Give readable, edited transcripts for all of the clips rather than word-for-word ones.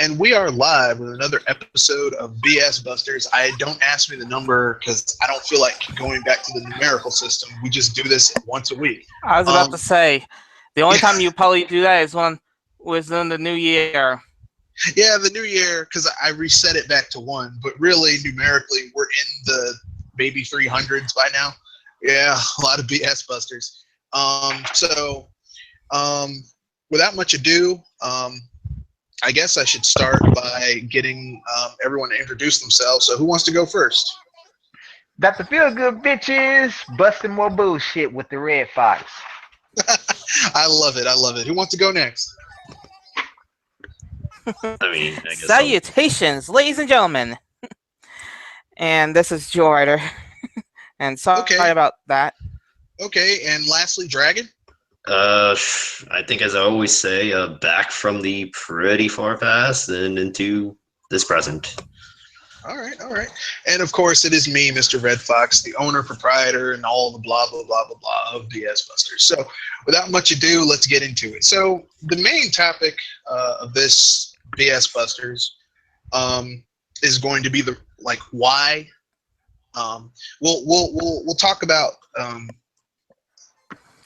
And we are live with another episode of BS Busters. I don't ask me the number because I don't feel like going back to the numerical system. We just do this once a week. I was about to say, the only time you probably do that is when was in the new year. Yeah, the new year, because I reset it back to 1, but really numerically we're in the maybe 300s by now. Yeah, a lot of BS Busters. Without much ado, I guess I should start by getting everyone to introduce themselves. So who wants to go first? Got the feel good bitches busting more bullshit with the Red Fox. I love it. I love it. Who wants to go next? I guess Salutations, ladies and gentlemen. And this is Joe Ryder. And sorry about that. Okay, and lastly, Dragon. I think, as I always say, back from the pretty far past and into this present. All right. And of course, it is me, Mr. Red Fox, the owner, proprietor, and all the blah, blah, blah, blah, blah of BS Busters. So without much ado, let's get into it. So the main topic of this BS Busters is going to be the why. We'll talk about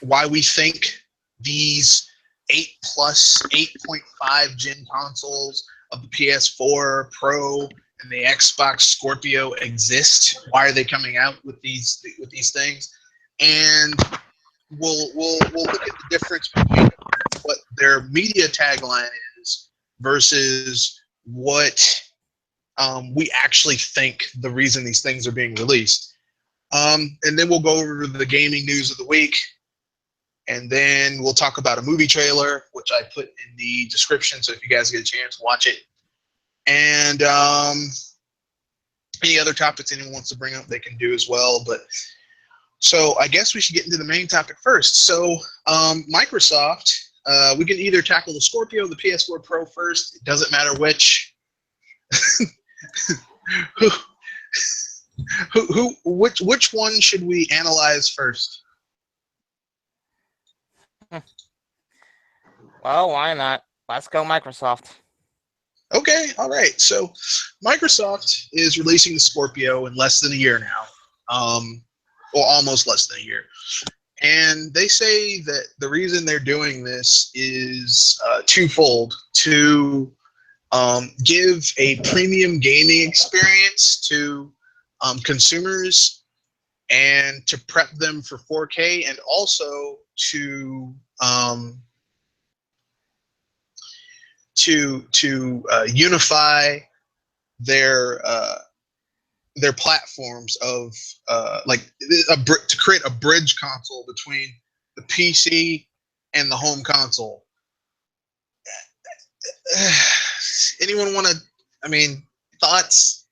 why we think these 8.5 gen consoles of the PS4 Pro and the Xbox Scorpio exist. Why are they coming out with these things? And we'll look at the difference between what their media tagline is versus what we actually think the reason these things are being released. And then we'll go over the gaming news of the week. And then we'll talk about a movie trailer, which I put in the description. So if you guys get a chance, watch it. And any other topics anyone wants to bring up, they can do as well. But so I guess we should get into the main topic first. So Microsoft, we can either tackle the Scorpio, the PS4 Pro first. It doesn't matter which. Which one should we analyze first? Well, why not? Let's go Microsoft. Okay, all right. So Microsoft is releasing the Scorpio in less than a year now, or almost less than a year. And they say that the reason they're doing this is twofold: to give a premium gaming experience to consumers and to prep them for 4K, and also to unify their platforms of to create a bridge console between the PC and the home console. Anyone want to? Thoughts?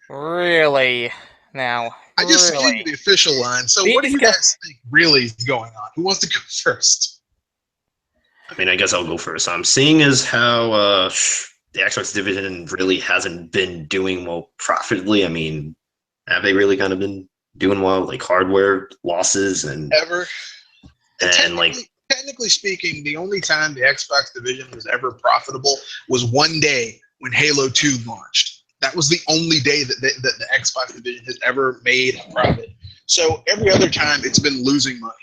Really? Now, I just really? gave you the official line. So what do you guys think really is going on? Who wants to go first? I guess I'll go first. Seeing as how the Xbox division really hasn't been doing well profitably. Have they really kind of been doing well, like hardware losses and ever? And technically speaking, the only time the Xbox division was ever profitable was one day when Halo 2 launched. That was the only day that the Xbox division has ever made a profit. So every other time it's been losing money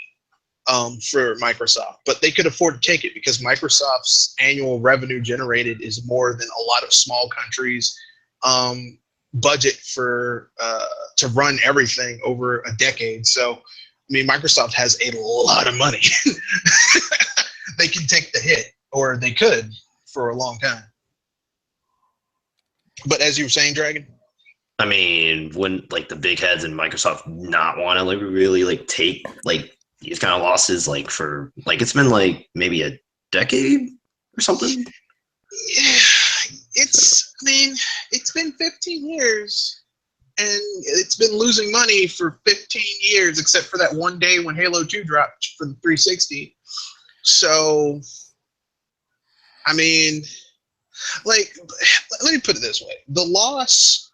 for Microsoft. But they could afford to take it because Microsoft's annual revenue generated is more than a lot of small countries' budget for to run everything over a decade. So, Microsoft has a lot of money. They can take the hit, or they could for a long time. But as you were saying, Dragon? Wouldn't the big heads in Microsoft not want to really take these kind of losses for it's been maybe a decade or something? It's been 15 years and it's been losing money for 15 years, except for that one day when Halo 2 dropped for the 360. So, let me put it this way. The loss,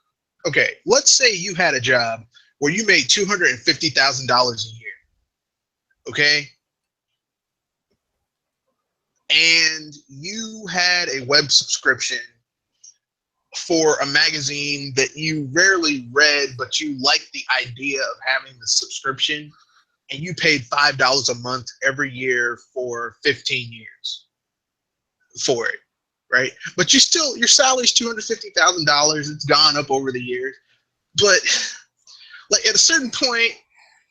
okay, let's say you had a job where you made $250,000 a year, okay? and you had a web subscription for a magazine that you rarely read, but you liked the idea of having the subscription, and you paid $5 a month every year for 15 years for it, right? But your salary's $250,000. It's gone up over the years, but like at a certain point,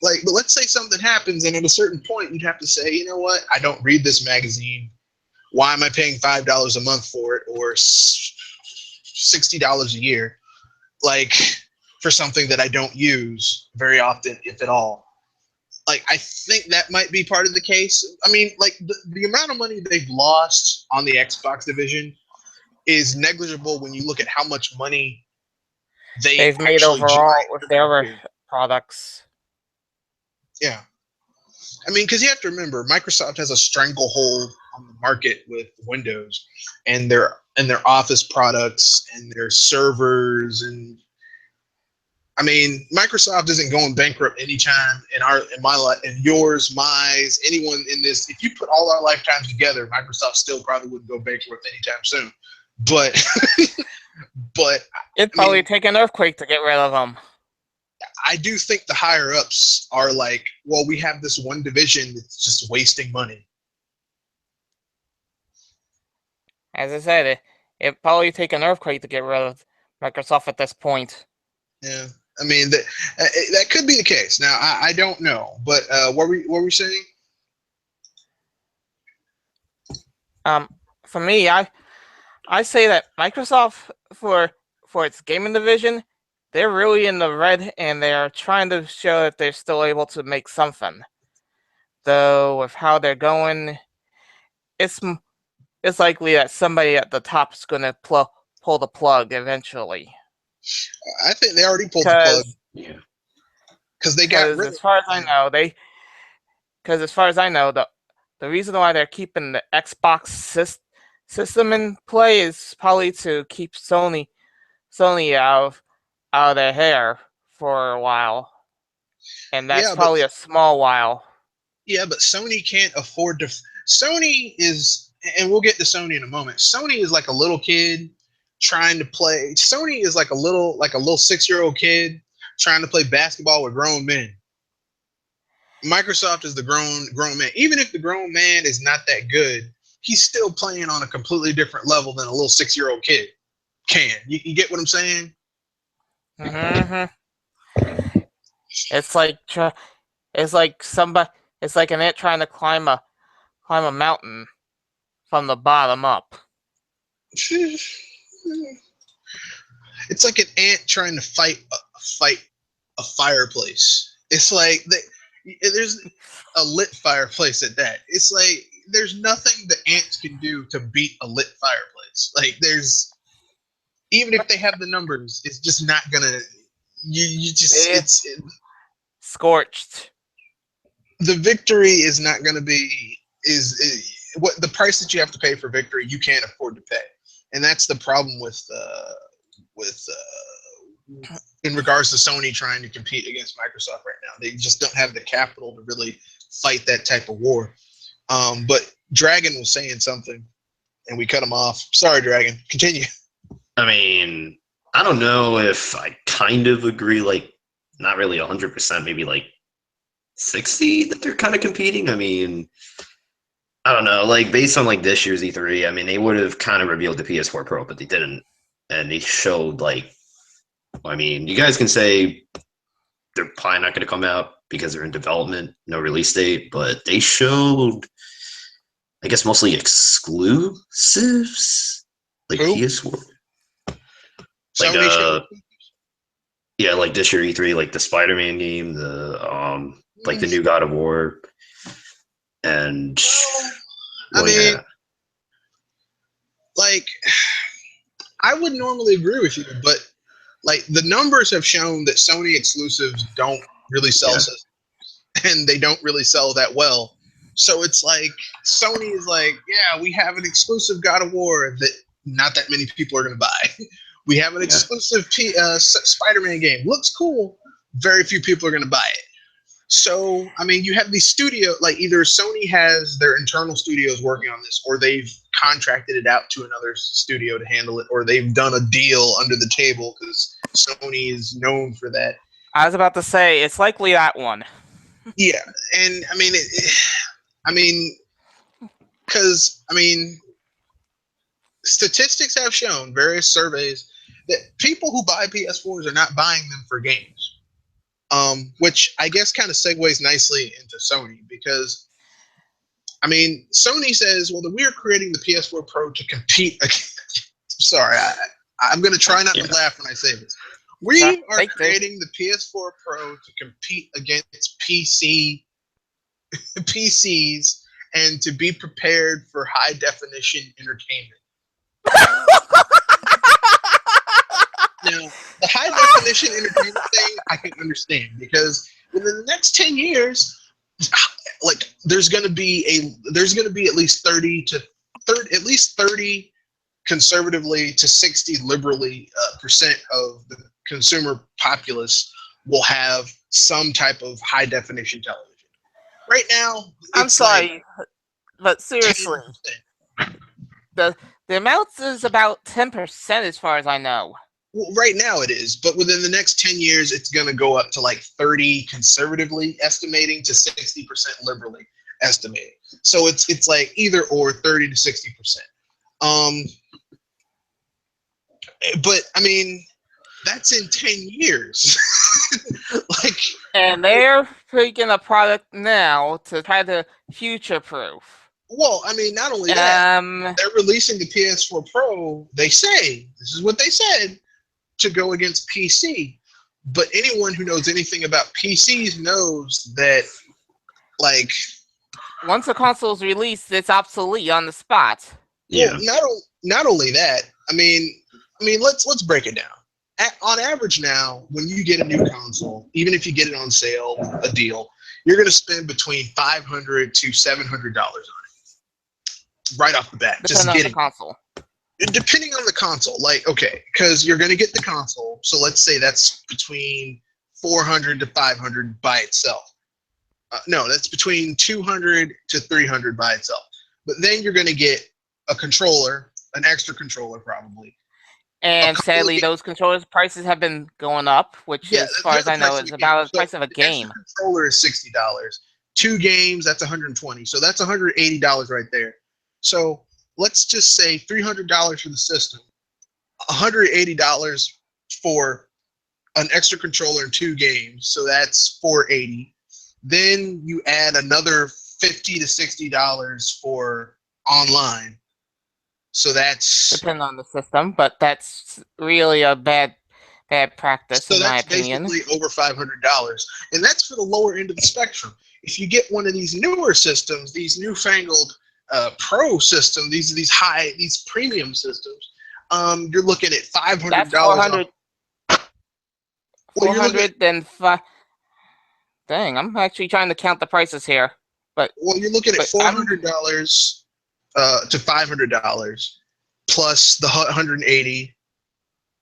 but let's say something happens, and at a certain point, you'd have to say, you know what? I don't read this magazine. Why am I paying $5 a month for it, or $60 a year, like for something that I don't use very often, if at all? Like, I think that might be part of the case. I mean, like the amount of money they've lost on the Xbox division is negligible when you look at how much money they've made overall with their other products. Yeah. I mean, because you have to remember, Microsoft has a stranglehold on the market with Windows and their Office products and their servers. And I mean, Microsoft isn't going bankrupt anytime in my life, in yours, mine, anyone in this. If you put all our lifetimes together, Microsoft still probably wouldn't go bankrupt anytime soon. But it'd probably take an earthquake to get rid of them. I do think the higher ups are like, well, we have this one division that's just wasting money. As I said, it'd probably take an earthquake to get rid of Microsoft at this point. Yeah, I mean that could be the case. Now I don't know, but what were we saying? For me, I say that Microsoft for its gaming division, they're really in the red, and they are trying to show that they're still able to make something. Though with how they're going, it's likely that somebody at the top is going to pull the plug eventually. I think they already pulled the plug. Yeah. Because they got rid of. As far as I know, the reason why they're keeping the Xbox system in play is probably to keep Sony out of their hair for a while, and that's probably a small while. Yeah, but Sony can't afford to. Sony is, and we'll get to Sony in a moment. Sony is like a little kid trying to play. Sony is like a little 6-year-old kid trying to play basketball with grown men. Microsoft is the grown man. Even if the grown man is not that good, he's still playing on a completely different level than a little 6-year-old kid can. You get what I'm saying? Mm-hmm. It's like an ant trying to climb a mountain from the bottom up. It's like an ant trying to fight a fireplace. It's like there's a lit fireplace at that. It's like there's nothing the ants can do to beat a lit fireplace. Like even if they have the numbers, it's just not gonna. It's scorched. The victory is not gonna be what the price that you have to pay for victory. You can't afford to pay, and that's the problem with in regards to Sony trying to compete against Microsoft right now. They just don't have the capital to really fight that type of war. But Dragon was saying something, and we cut him off. Sorry, Dragon. Continue. I mean, I don't know if I kind of agree, like, not really 100%, maybe like 60 that they're kind of competing. I mean, I don't know, like, based on like this year's E3, I mean, they would have kind of revealed the PS4 Pro, but they didn't. And they showed, like, I mean, you guys can say they're probably not going to come out because they're in development, no release date, but they showed, I guess, mostly exclusives, like PS4. Like, yeah, like this year E3, like the Spider-Man game, the like the new God of War, and I mean, like, I would normally agree with you, but like the numbers have shown that Sony exclusives don't really sell, and they don't really sell that well. So it's like Sony is like, yeah, we have an exclusive God of War that not that many people are going to buy. We have an exclusive Spider-Man game. Looks cool. Very few people are going to buy it. So, I mean, you have these studio, like either Sony has their internal studios working on this, or they've contracted it out to another studio to handle it, or they've done a deal under the table because Sony is known for that. I was about to say, it's likely that one. Yeah, and I mean, because statistics have shown, various surveys, that people who buy PS4s are not buying them for games. Which I guess kind of segues nicely into Sony, because I mean, Sony says, well, that we are creating the PS4 Pro to compete against. Sorry, I'm going to try not to laugh when I say this. We are creating the PS4 Pro to compete against PCs and to be prepared for high definition entertainment. Now, the high definition entertainment thing I can understand, because within the next 10 years, like there's going to be at least 30 conservatively to 60 liberally percent of the consumer populace will have some type of high definition television. Right now, I'm sorry, but seriously, 10%. The amount is about 10% as far as I know. Well, right now it is, but within the next 10 years, it's going to go up to like 30 conservatively estimating to 60% liberally estimating. So it's like either or 30 to 60%. But I mean, that's in 10 years. And they're making a product now to try to future-proof. Well, I mean, not only that, they're releasing the PS4 Pro. They say, this is what they said, to go against PC. But anyone who knows anything about PCs knows that, like, once a console is released, it's obsolete on the spot. Yeah. Well, not only that, I mean, let's break it down. On average now, when you get a new console, even if you get it on sale, a deal, you're going to spend between $500 to $700 on it right off the bat. Just getting the console. Depending on the console, like, okay, because you're going to get the console, so let's say that's between $400 to $500 by itself. No, that's between $200 to $300 by itself. But then you're going to get a controller, an extra controller probably. And sadly, those controllers' prices have been going up, which, as far as I know, is about the price of a game. The controller is $60. 2 games, that's $120. So that's $180 right there. So let's just say $300 for the system, $180 for an extra controller and 2 games, so that's $480. Then you add another $50 to $60 for online, so that's depending on the system, but that's really a bad practice in my opinion. So that's basically over $500, and that's for the lower end of the spectrum. If you get one of these newer systems, these newfangled pro system, these premium systems, you're looking at $500. That's 400. 400 then dang, I'm actually trying to count the prices here. But you're looking at $400 to $500 plus the $180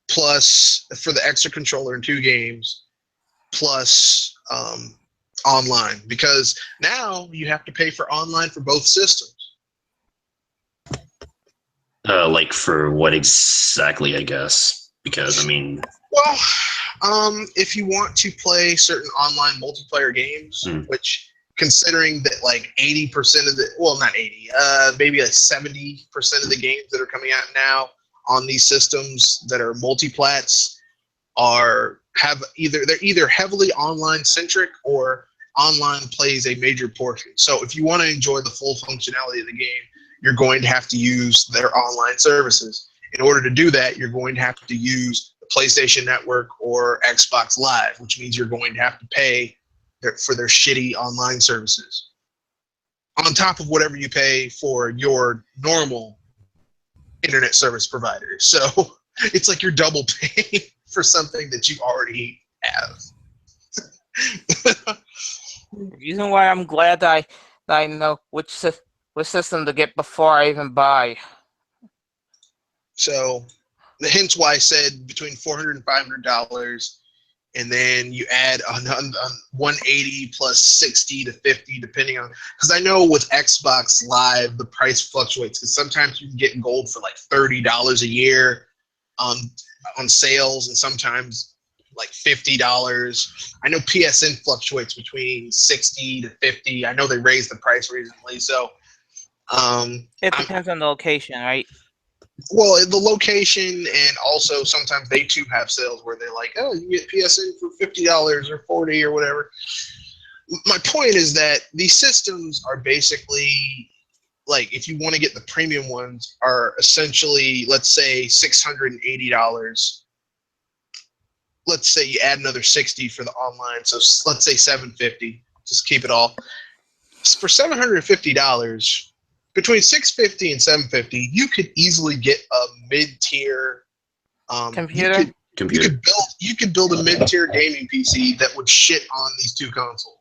plus for the extra controller and 2 games plus online, because now you have to pay for online for both systems. Like for what exactly, I guess? Because I mean, well, if you want to play certain online multiplayer games, which, considering that like 80% of the, well, not 80, maybe like 70% of the games that are coming out now on these systems that are multiplats they're either heavily online centric or online plays a major portion. So if you want to enjoy the full functionality of the game, you're going to have to use their online services. In order to do that, you're going to have to use the PlayStation Network or Xbox Live, which means you're going to have to pay for their shitty online services on top of whatever you pay for your normal internet service provider. So it's like you're double paying for something that you already have. The reason why I'm glad that I know which system to get before I even buy. So hence why I said between $400 and $500. and then you add on 180 plus 60 to 50, depending on, because I know with Xbox Live the price fluctuates, because sometimes you can get gold for like $30 a year on sales, and sometimes like $50. I know PSN fluctuates between 60 to 50. I know they raised the price recently, so it depends on the location, right? well, the location, and also sometimes they too have sales where they're like, oh, you get PSN for $50 or 40 or whatever. My point is that these systems are basically like, if you want to get the premium ones, are essentially, let's say $680. Let's say you add another 60 for the online, so let's say $750. Just keep it all. For $750, between $650 and $750, you could easily get a mid-tier Computer. You could build a mid-tier gaming PC that would shit on these two consoles.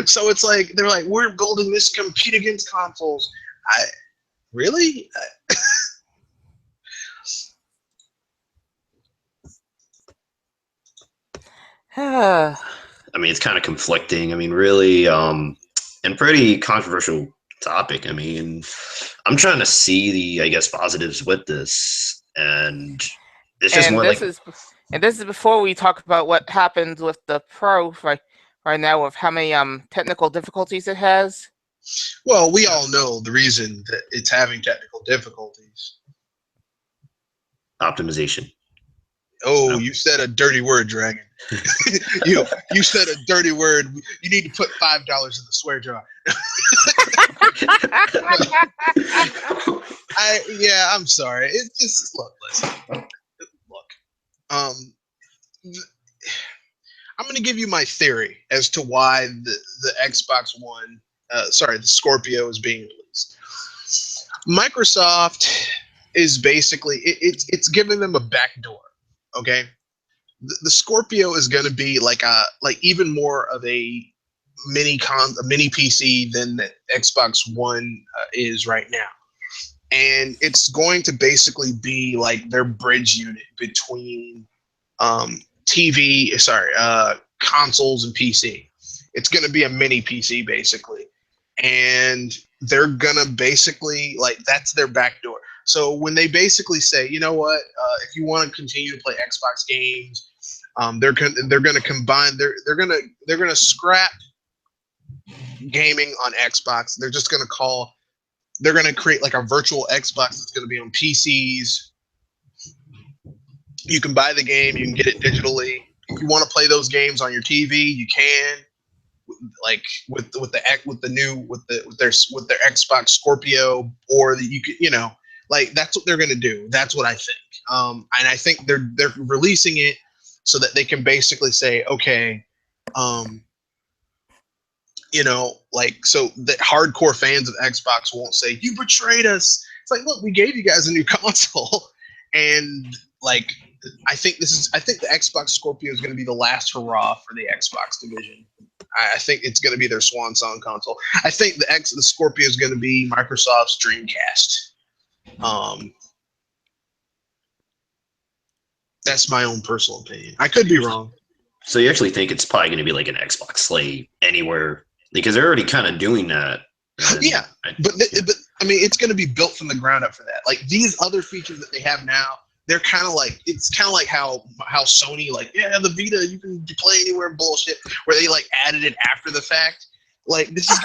So it's like they're like, we're building this to compete against consoles. Really? I mean, it's kind of conflicting. I mean, really, and pretty controversial topic. I mean, I'm trying to see the, I guess, positives with this, and it's just more like. And this is before we talk about what happens with the Pro right now, with how many technical difficulties it has. Well, we all know the reason that it's having technical difficulties. Optimization. Oh, No. You said a dirty word, Dragon. you said a dirty word. You need to put $5 in the swear jar. I'm sorry. It's just look. I'm going to give you my theory as to why the Xbox One, the Scorpio is being released. Microsoft is basically it's giving them a backdoor. Okay, the Scorpio is going to be like even more of a mini PC than the Xbox One is right now, and it's going to basically be like their bridge unit between consoles and PC. It's going to be a mini PC basically, and they're gonna basically like that's their backdoor. So when they basically say, you know what, if you want to continue to play Xbox games, they're gonna combine. They're gonna scrap gaming on Xbox. They're gonna create like a virtual Xbox that's gonna be on PCs. You can buy the game. You can get it digitally. If you want to play those games on your TV, you can. Like with their Xbox Scorpio, or you could, like that's what they're gonna do. That's what I think. And I think they're releasing it so that they can basically say, okay, like so that hardcore fans of Xbox won't say you betrayed us. It's like, look, we gave you guys a new console, and like I think the Xbox Scorpio is going to be the last hurrah for the Xbox division. I think it's going to be their swan song console. I think the Scorpio is going to be Microsoft's Dreamcast. That's my own personal opinion. I could be wrong. So you actually think it's probably going to be like an Xbox slave anywhere, because they're already kind of doing that. Yeah, but I mean, it's going to be built from the ground up for that. Like these other features that they have now, they're kind of like, it's kind of like how Sony, like, yeah, the Vita, you can play anywhere bullshit, where they like added it after the fact. Like this is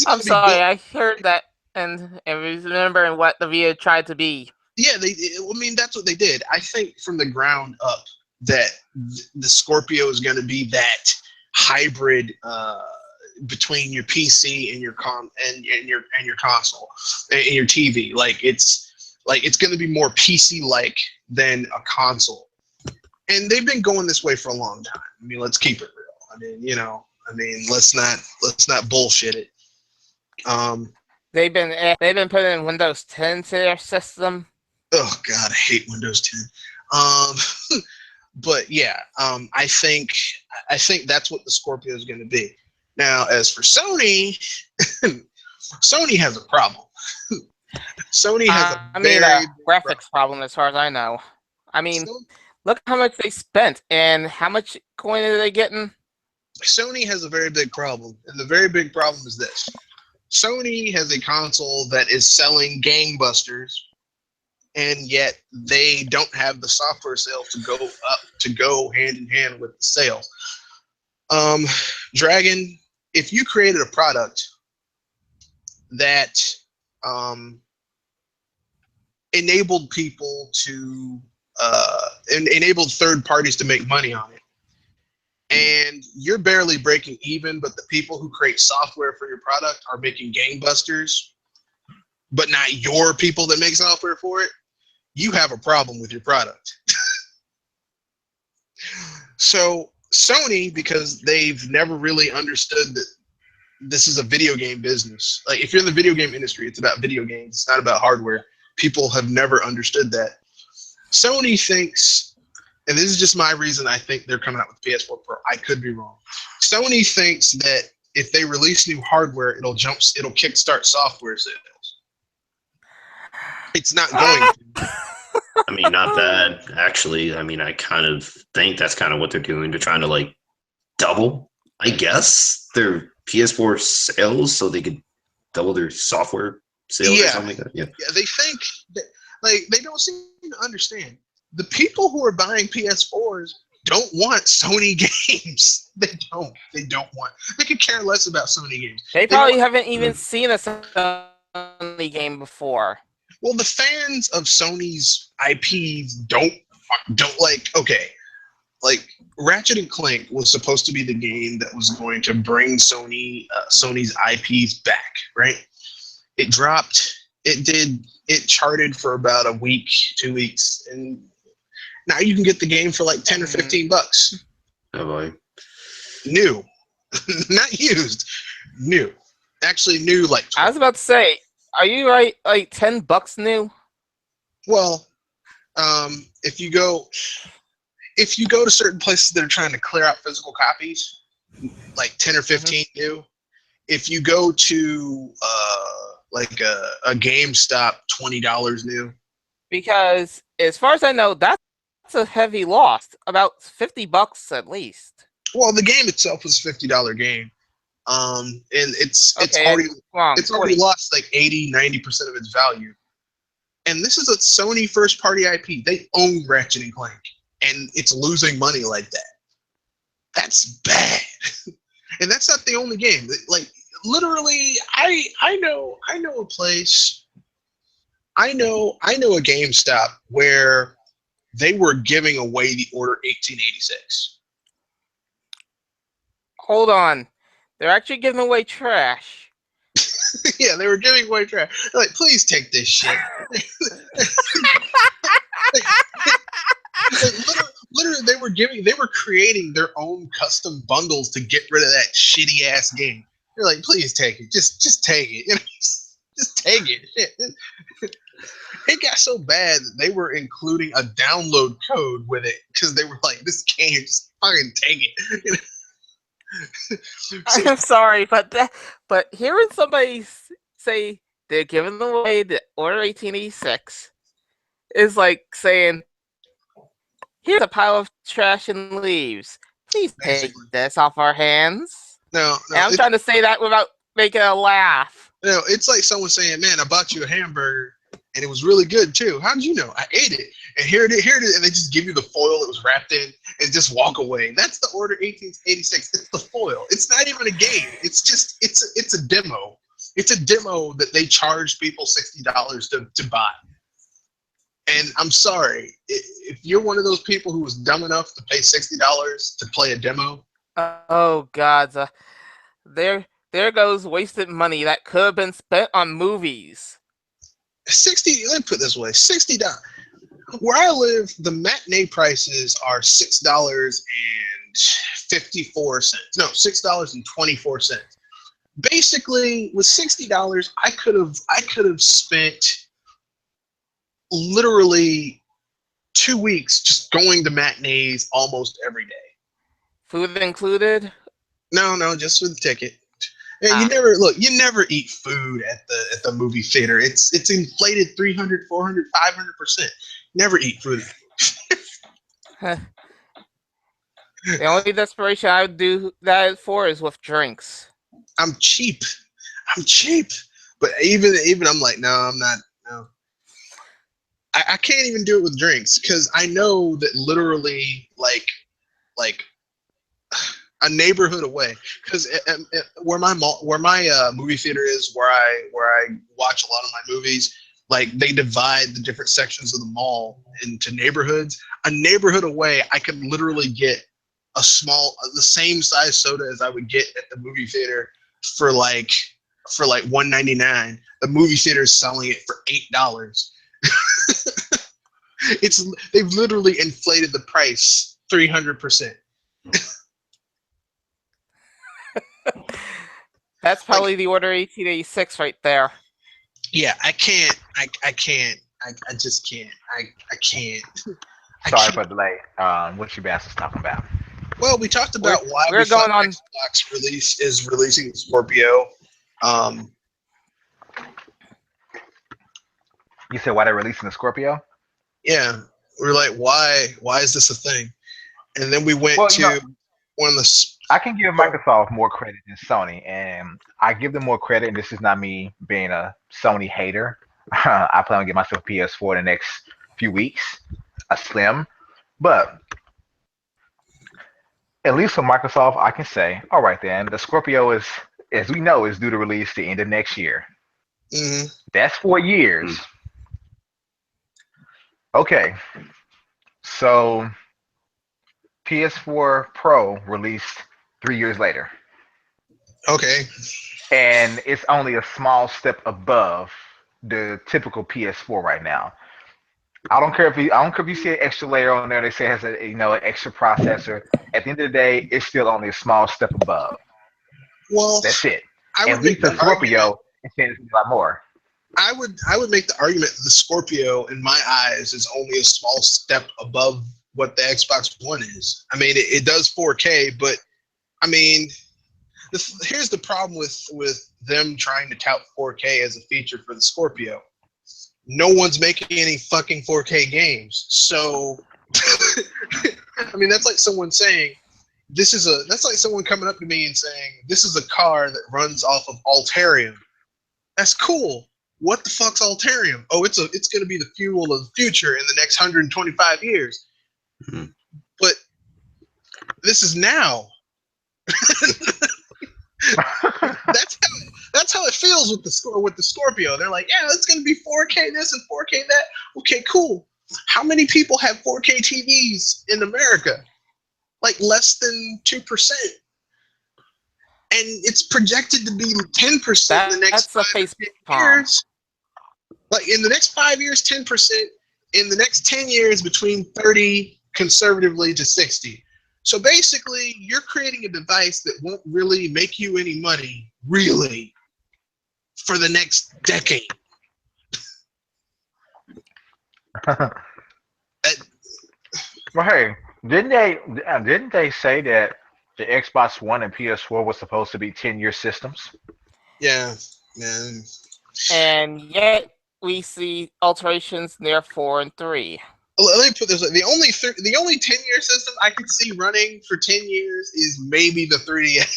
I'm sorry, I heard that and remembering what the Vita tried to be. Yeah, I mean, that's what they did. I think from the ground up that the Scorpio is going to be that hybrid between your PC and your your console and your TV. Like it's going to be more PC like than a console. And they've been going this way for a long time. I mean, let's keep it real. I mean, let's not bullshit it. They've been putting in Windows 10 to their system. Oh God, I hate Windows 10. But yeah, I think that's what the Scorpio is going to be. Now, as for Sony, Sony has a problem. Sony has a graphics problem, as far as I know. I mean, Look how much they spent and how much coin are they getting. Sony has a very big problem, and the very big problem is this. Sony has a console that is selling gangbusters, and yet they don't have the software sales to go hand in hand with the sale. Dragon, if you created a product that enabled people to enabled third parties to make money on it, and you're barely breaking even, but the people who create software for your product are making gangbusters, but not your people that make software for it, you have a problem with your product. So Sony, because they've never really understood that this is a video game business. Like, if you're in the video game industry, it's about video games. It's not about hardware. People have never understood that. Sony thinks, and this is just my reason I think they're coming out with PS4 Pro. I could be wrong. Sony thinks that if they release new hardware, it'll kickstart software sales. It's not going to. I mean, not bad, actually. I mean, I kind of think that's kind of what they're doing. They're trying to, like, double, I guess, their PS4 sales so they could double their software sales or something like that. Yeah, they think that, like, they don't seem to understand. The people who are buying PS4s don't want Sony games. They don't want. They could care less about Sony games. They probably haven't even seen a Sony game before. Well, the fans of Sony's IPs don't like. Okay, like Ratchet and Clank was supposed to be the game that was going to bring Sony's IPs back, right? It dropped. It charted for about a week, 2 weeks, and now you can get the game for like $10 or $15. Oh boy. New. Not used. New. Actually new, like 20. I was about to say, are you right, like $10 new? Well, if you go to certain places that are trying to clear out physical copies, like 10 or 15 new. If you go to like a GameStop, $20 new. Because as far as I know, that's a heavy loss, about $50 at least. Well, the game itself was a $50 game, and it's already lost like 80-90% of its value. And this is a Sony first-party IP. They own Ratchet and Clank, and it's losing money like that. That's bad. And that's not the only game. Like, literally, I know a place. I know a GameStop where they were giving away the Order 1886. Hold on. They're actually giving away trash. Yeah, they were giving away trash. Like, please take this shit. Literally, they were creating their own custom bundles to get rid of that shitty ass game. They're like, please take it. Just take it. You know, just take it. Shit. It got so bad that they were including a download code with it because they were like, this game, just fucking take it. You know? I'm sorry, but hearing somebody say they're giving away the Order 1886 is like saying, here's a pile of trash and leaves. Please take this off our hands. No, and I'm trying to say that without making a laugh. No, it's like someone saying, man, I bought you a hamburger and it was really good too. How did you know? I ate it. And here it is. And they just give you the foil it was wrapped in and just walk away. That's the Order 1886. It's the foil. It's not even a game. It's just, it's a demo. It's a demo that they charge people $60 to buy. And I'm sorry, if you're one of those people who was dumb enough to pay $60 to play a demo. Oh God, there goes wasted money that could have been spent on movies. Let me put it this way, $60. Where I live, the matinee prices are $6.54. No, $6.24. Basically, with $60, I could have spent literally 2 weeks just going to matinees almost every day. Food included? No, just for the ticket. And you never eat food at the movie theater. It's inflated 300, 400, 500%. Never eat food. The only desperation I would do that for is with drinks. I'm cheap. But even I'm like, no, I'm not. No, I can't even do it with drinks because I know that literally like a neighborhood away. Because where my movie theater is, where I watch a lot of my movies, like they divide the different sections of the mall into neighborhoods. A neighborhood away, I could literally get the same size soda as I would get at the movie theater for like $1.99. The movie theater is selling it for $8. They've literally inflated the price 300%. That's probably the order 1886 right there. Yeah, I can't. I can't. I just can't. I can't. Sorry for the delay. What you bastards talking about? Well, we talked about why we're going on. Xbox is releasing Scorpio. You said why they're releasing the Scorpio? Yeah, we're like, why is this a thing? And then we went to one of the. I can give Microsoft more credit than Sony, and I give them more credit. And this is not me being a Sony hater. I plan on getting myself a PS4 in the next few weeks, a Slim. But at least for Microsoft, I can say, all right, then the Scorpio is, as we know, is due to release the end of next year. Mm-hmm. That's 4 years. Mm-hmm. Okay, so PS4 Pro released 3 years later. Okay. And it's only a small step above the typical PS4 right now. I don't care if you see an extra layer on there. They say it has an extra processor. At the end of the day, it's still only a small step above. Well, that's it. At least the Scorpio is a lot more. I would make the argument that the Scorpio, in my eyes, is only a small step above what the Xbox One is. I mean, it does 4K, but I mean, here's the problem with them trying to tout 4K as a feature for the Scorpio. No one's making any fucking 4K games. So, I mean, that's like someone saying, that's like someone coming up to me and saying, this is a car that runs off of Altarium. That's cool. What the fuck's Altarium? Oh, it's going to be the fuel of the future in the next 125 years. Mm-hmm. But this is now. That's how it feels with the Scorpio. They're like, yeah, it's going to be 4K this and 4K that. Okay, cool. How many people have 4K TVs in America? Like less than 2%. And it's projected to be 10% in the next 5 years. Like in the next 5 years, 10%. In the next 10 years, between 30 conservatively to 60. So basically, you're creating a device that won't really make you any money, really, for the next decade. Well, hey, didn't they say that the Xbox One and PS4 was supposed to be 10-year systems? Yeah, man. And yet we see alterations near 4 and 3. Let me put this way: the only 10-year system I could see running for 10 years is maybe the 3DS.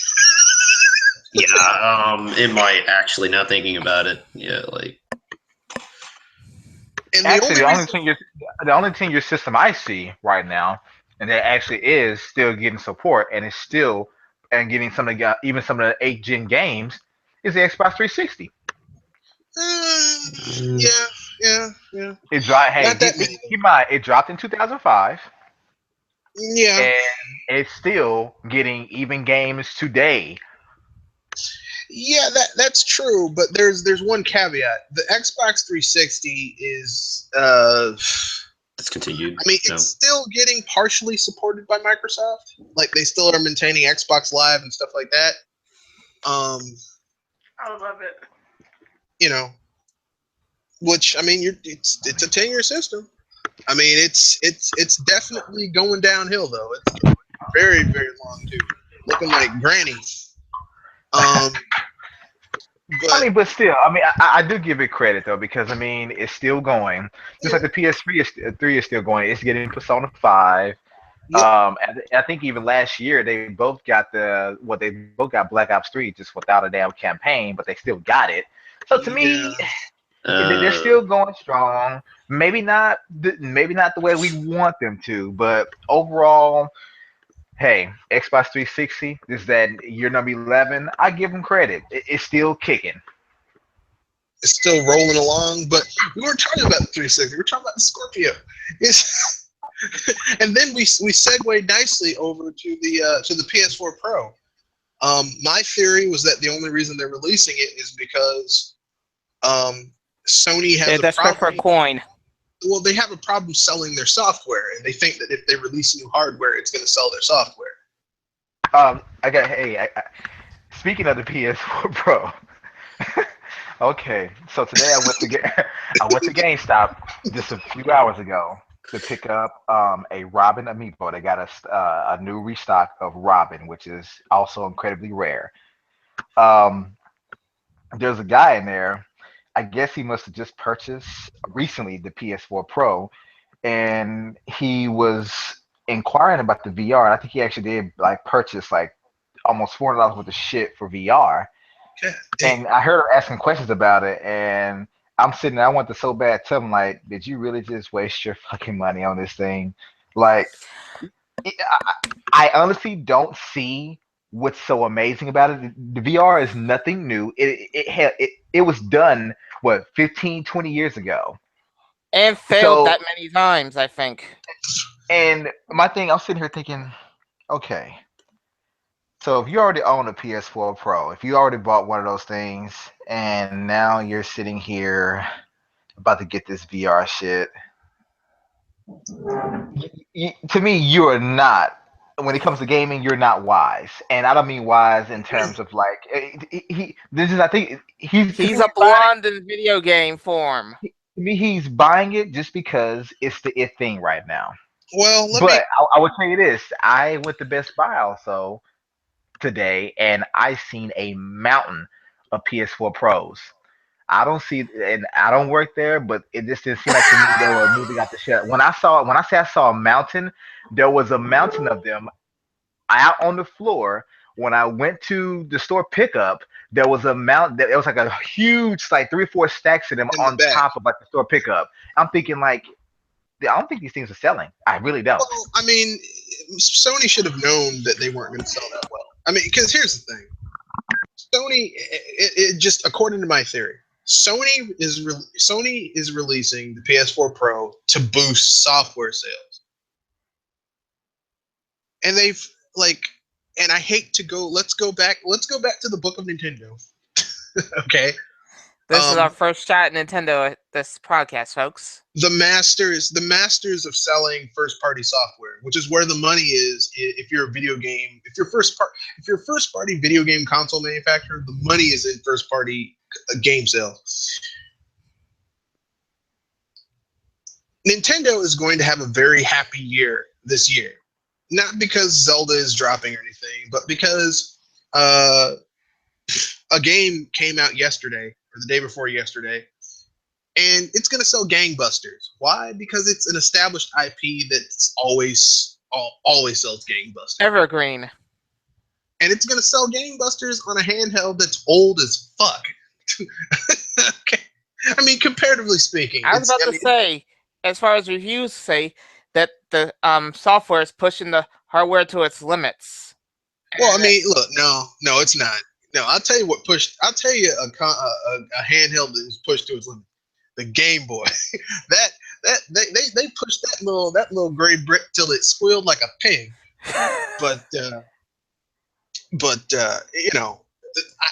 Yeah, it might actually. Now thinking about it, yeah, like. And actually, the only 10-year system I see right now, and that actually is still getting support, and is still getting even some of the 8th-gen games, is the Xbox 360. Yeah. It dropped. Hey, keep in mind, it dropped in 2005. Yeah, and it's still getting even games today. Yeah, that's true, but there's one caveat. The Xbox 360 is discontinued. I mean, it's still getting partially supported by Microsoft. Like they still are maintaining Xbox Live and stuff like that. I love it. You know, which I mean, it's a 10-year system. I mean, it's definitely going downhill though. It's very, very long too, looking like Granny. But still, I mean, I do give it credit though, because I mean, it's still going. Just like the PS3 3 is still going. It's getting Persona 5. And I think even last year they both got Black Ops 3 just without a damn campaign, but they still got it. So to me, they're still going strong. Maybe not the way we want them to, but overall, hey, Xbox 360 is that year number 11. I give them credit. It's still kicking. It's still rolling along, but we weren't talking about the 360. We're talking about the Scorpio. And then we segued nicely over to the PS4 Pro. My theory was that the only reason they're releasing it is because Sony has a desperate problem. for coin. Well, they have a problem selling their software, and they think that if they release new hardware, it's going to sell their software. Speaking of the PS4 Pro. Okay, so today I went to GameStop just a few hours ago to pick up a Robin amiibo. They got a new restock of Robin, which is also incredibly rare. There's a guy in there. I guess he must have just purchased recently the PS4 Pro, and he was inquiring about the VR. And I think he actually did purchase almost $400 worth of shit for VR. And I heard her asking questions about it, and I'm sitting there. I want to so bad tell him, did you really just waste your fucking money on this thing? I honestly don't see what's so amazing about it. The VR is nothing new. It was done 15, 20 years ago, and failed that many times, I think. And my thing, I'm sitting here thinking, okay. So if you already own a PS4 Pro, if you already bought one of those things, and now you're sitting here about to get this VR shit, to me, you are not. When it comes to gaming, you're not wise, and I don't mean wise in terms of I think he's a blonde in video game form. To me, he's buying it just because it's the it thing right now. Well, I would tell you this: I went to Best Buy also today, and I seen a mountain of PS4 Pros. I don't see, and I don't work there, but it just didn't seem like to me they were moving out the shed. When I say I saw a mountain, there was a mountain of them out on the floor. When I went to the store pickup, there was a mountain. It was a huge, 3 or 4 stacks of them on top of the store pickup. I'm thinking I don't think these things are selling. I really don't. Well, I mean, Sony should have known that they weren't going to sell that well. I mean, because here's the thing. Sony, it just, according to my theory, Sony is releasing the PS4 Pro to boost software sales. And they've and I hate to go, let's go back to the book of Nintendo. Okay. This is our first shot at Nintendo at this podcast, folks. The masters of selling first-party software, which is where the money is. If you're a video game, if you're first-party video game console manufacturer, the money is in first-party game sales. Nintendo is going to have a very happy year this year, not because Zelda is dropping or anything, but because a game came out yesterday or the day before yesterday, and it's going to sell gangbusters. Why? Because it's an established IP that's always sells gangbusters. Evergreen. And it's going to sell gangbusters on a handheld that's old as fuck. Okay. I mean, comparatively speaking. I was about to say, as far as reviews say, that the software is pushing the hardware to its limits. Well, I mean, look, no, it's not. No, I'll tell you what pushed. I'll tell you a handheld that was pushed to its limit. The Game Boy. They pushed that little gray brick till it squealed like a pig. But you know,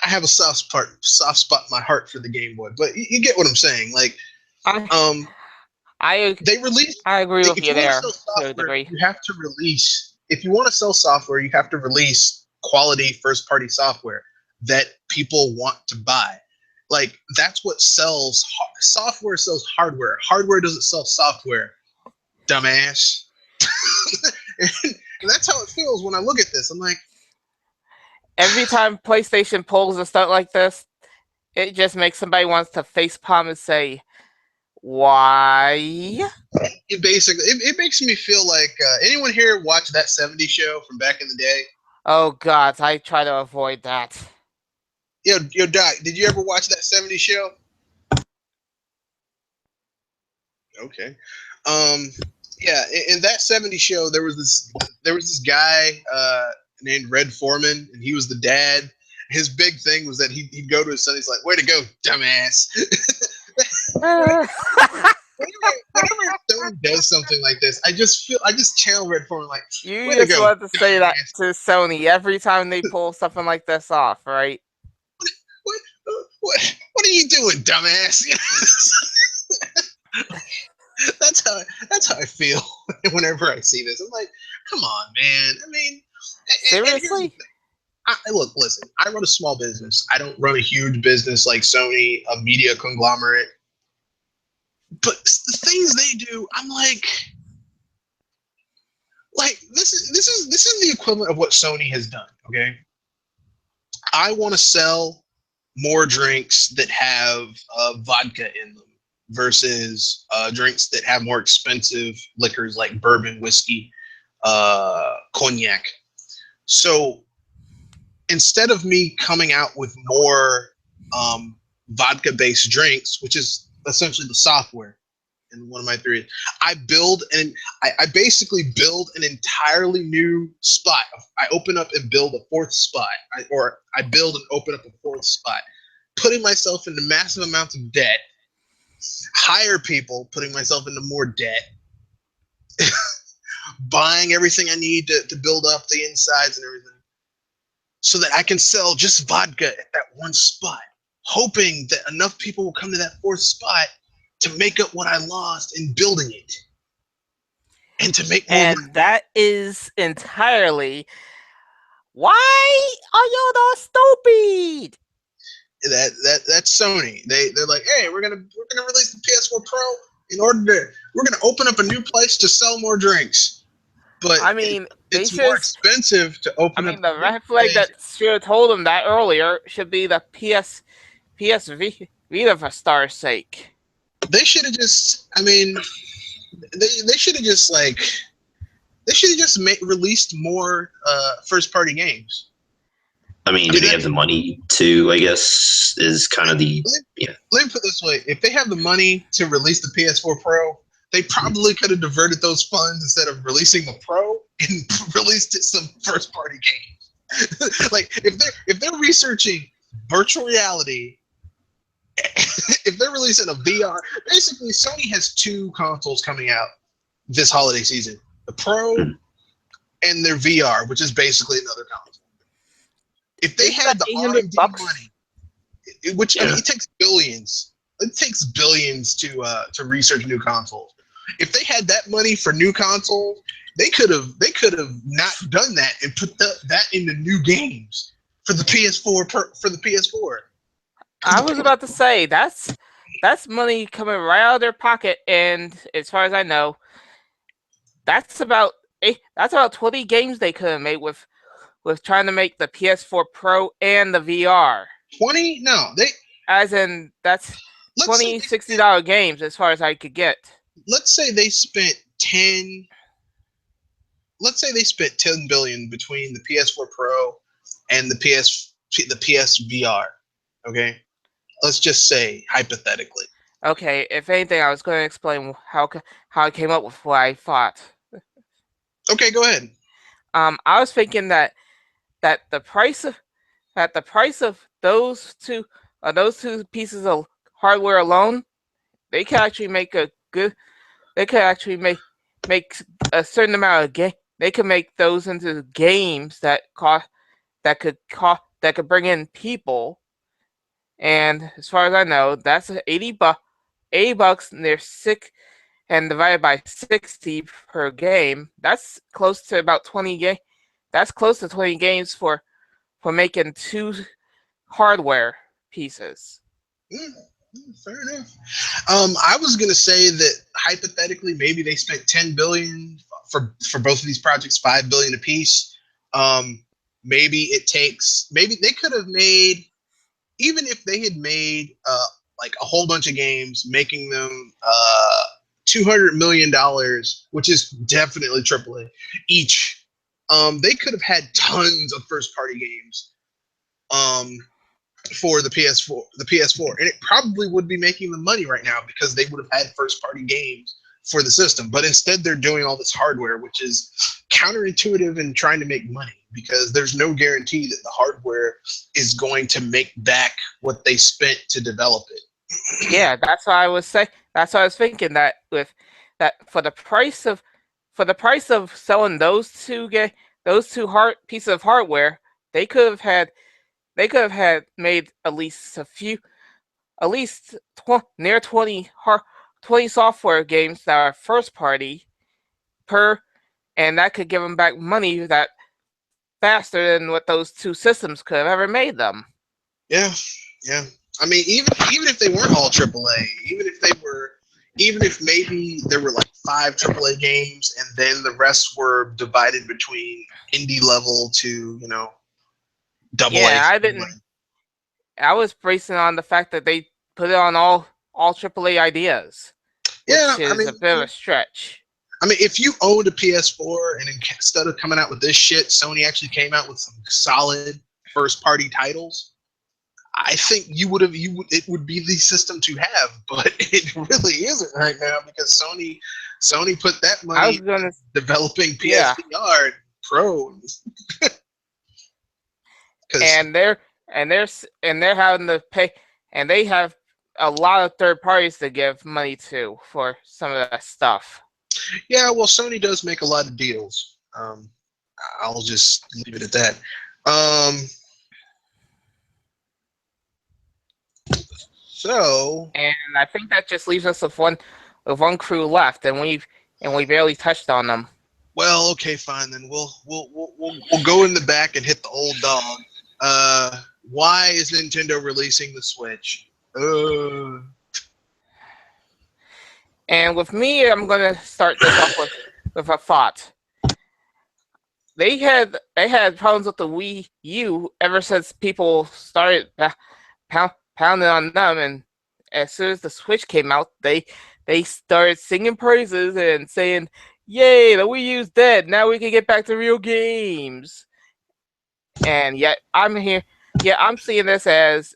I have a soft spot in my heart for the Game Boy. But you get what I'm saying. I agree with you there to a degree. You have to release. If you want to sell software, you have to release quality first-party software that people want to buy. That's what sells. Software sells hardware. Hardware doesn't sell software, dumbass. And that's how it feels when I look at this. I'm like, every time PlayStation pulls a stunt like this, it just makes somebody wants to facepalm and say, Why? It basically it makes me feel like anyone here watch that '70s show from back in the day? Oh God, I try to avoid that. Yo, Doc, did you ever watch that '70s show? Okay. Yeah, in that '70s show, there was this guy named Red Foreman, and he was the dad. His big thing was that he'd go to his son. He's like, "Way to go, dumbass!" Whenever Sony does something like this, I just channel Red Foreman like, You "Way to just go, want to say that dumbass." to Sony every time they pull something like this off, right? What are you doing, dumbass? That's how I feel whenever I see this. I'm like, come on, man. I mean, and here's the Seriously? thing. Look, listen. I run a small business. I don't run a huge business like Sony, a media conglomerate. But the things they do, I'm like this is the equivalent of what Sony has done. Okay, I want to sell more drinks that have vodka in them versus drinks that have more expensive liquors like bourbon, whiskey, cognac. So instead of me coming out with more vodka-based drinks, which is essentially the software in one of my theories, I basically build an entirely new spot. I open up and build a fourth spot, or I build and open up a fourth spot, putting myself into massive amounts of debt, hire people, putting myself into more debt, buying everything I need to build up the insides and everything, so that I can sell just vodka at that one spot, hoping that enough people will come to that fourth spot to make up what I lost in building it. And to make more And money. that is entirely why are you all stupid? That's Sony. They're like, hey, we're gonna release the PS4 Pro we're gonna open up a new place to sell more drinks. But I mean, it's more expensive to open up. The red flag that should have told them that earlier should be the PS Vita for star's sake. They should have just. I mean, they should have just released more first party games. I mean, do they have the money to? I guess is kind of the Let me put it this way: if they have the money to release the PS4 Pro, they probably could have diverted those funds instead of releasing the Pro and released some first party games. Like if they're researching virtual reality, if they're releasing a VR, basically Sony has two consoles coming out this holiday season: the Pro and their VR, which is basically another console. If they had the R&D money, which I mean, it takes billions. It takes billions to research new consoles. If they had that money for new consoles, they could have not done that and put that into new games for the PS4 for the PS4. I was about to say that's money coming right out of their pocket, and as far as I know, that's about 20 games they could have made with trying to make the PS4 Pro and the VR. 20? No, as in that's $20, $60 games as far as I could get. Let's say they spent 10. Let's say they spent 10 billion between the PS4 Pro and the PSVR. Okay, let's just say hypothetically. Okay, if anything, I was going to explain how I came up with what I thought. Okay, go ahead. I was thinking that the price of those two pieces of hardware alone, they could actually make a good. They could actually make a certain amount of game. They could make those into games that could bring in people. And as far as I know, that's $80, and they're and divided by 60 per game. That's close to about 20 games. That's close to 20 games for making two hardware pieces. Fair enough. I was gonna say that hypothetically, maybe they spent 10 billion for both of these projects, 5 billion apiece. Maybe they could have made, even if they had made like a whole bunch of games, making them $200 million, which is definitely AAA each. They could have had tons of first party games for the PS4, and it probably would be making them money right now because they would have had first party games for the system. But instead, they're doing all this hardware, which is counterintuitive and trying to make money because there's no guarantee that the hardware is going to make back what they spent to develop it. Yeah, that's what I was saying. That's what I was thinking, that with that for the price of selling those two pieces of hardware, they could have made at least near 20 software games that are first party and that could give them back money that faster than what those two systems could have ever made them. Yeah. I mean, even if they weren't all AAA, even if maybe there were like 5 AAA games and then the rest were divided between indie level to, double A. Yeah, I was bracing on the fact that they put it on all AAA ideas, which is a bit of a stretch. I mean, if you owned a PS4 and instead of coming out with this shit, Sony actually came out with some solid first-party titles, I think it would be the system to have, but it really isn't right now because Sony put that money developing PSVR Pro. and they're having to pay, and they have a lot of third parties to give money to for some of that stuff. Yeah, well, Sony does make a lot of deals. I'll just leave it at that. And I think that just leaves us with one crew left, and we barely touched on them. Well, okay, fine then. We'll go in the back and hit the old dog. Why is Nintendo releasing the Switch? And with me, I'm going to start this off with a thought. They had problems with the Wii U ever since people started pounding on them, and as soon as the Switch came out, they started singing praises and saying, "Yay, the Wii U's dead. Now we can get back to real games." And yet I'm here. Yeah, I'm seeing this as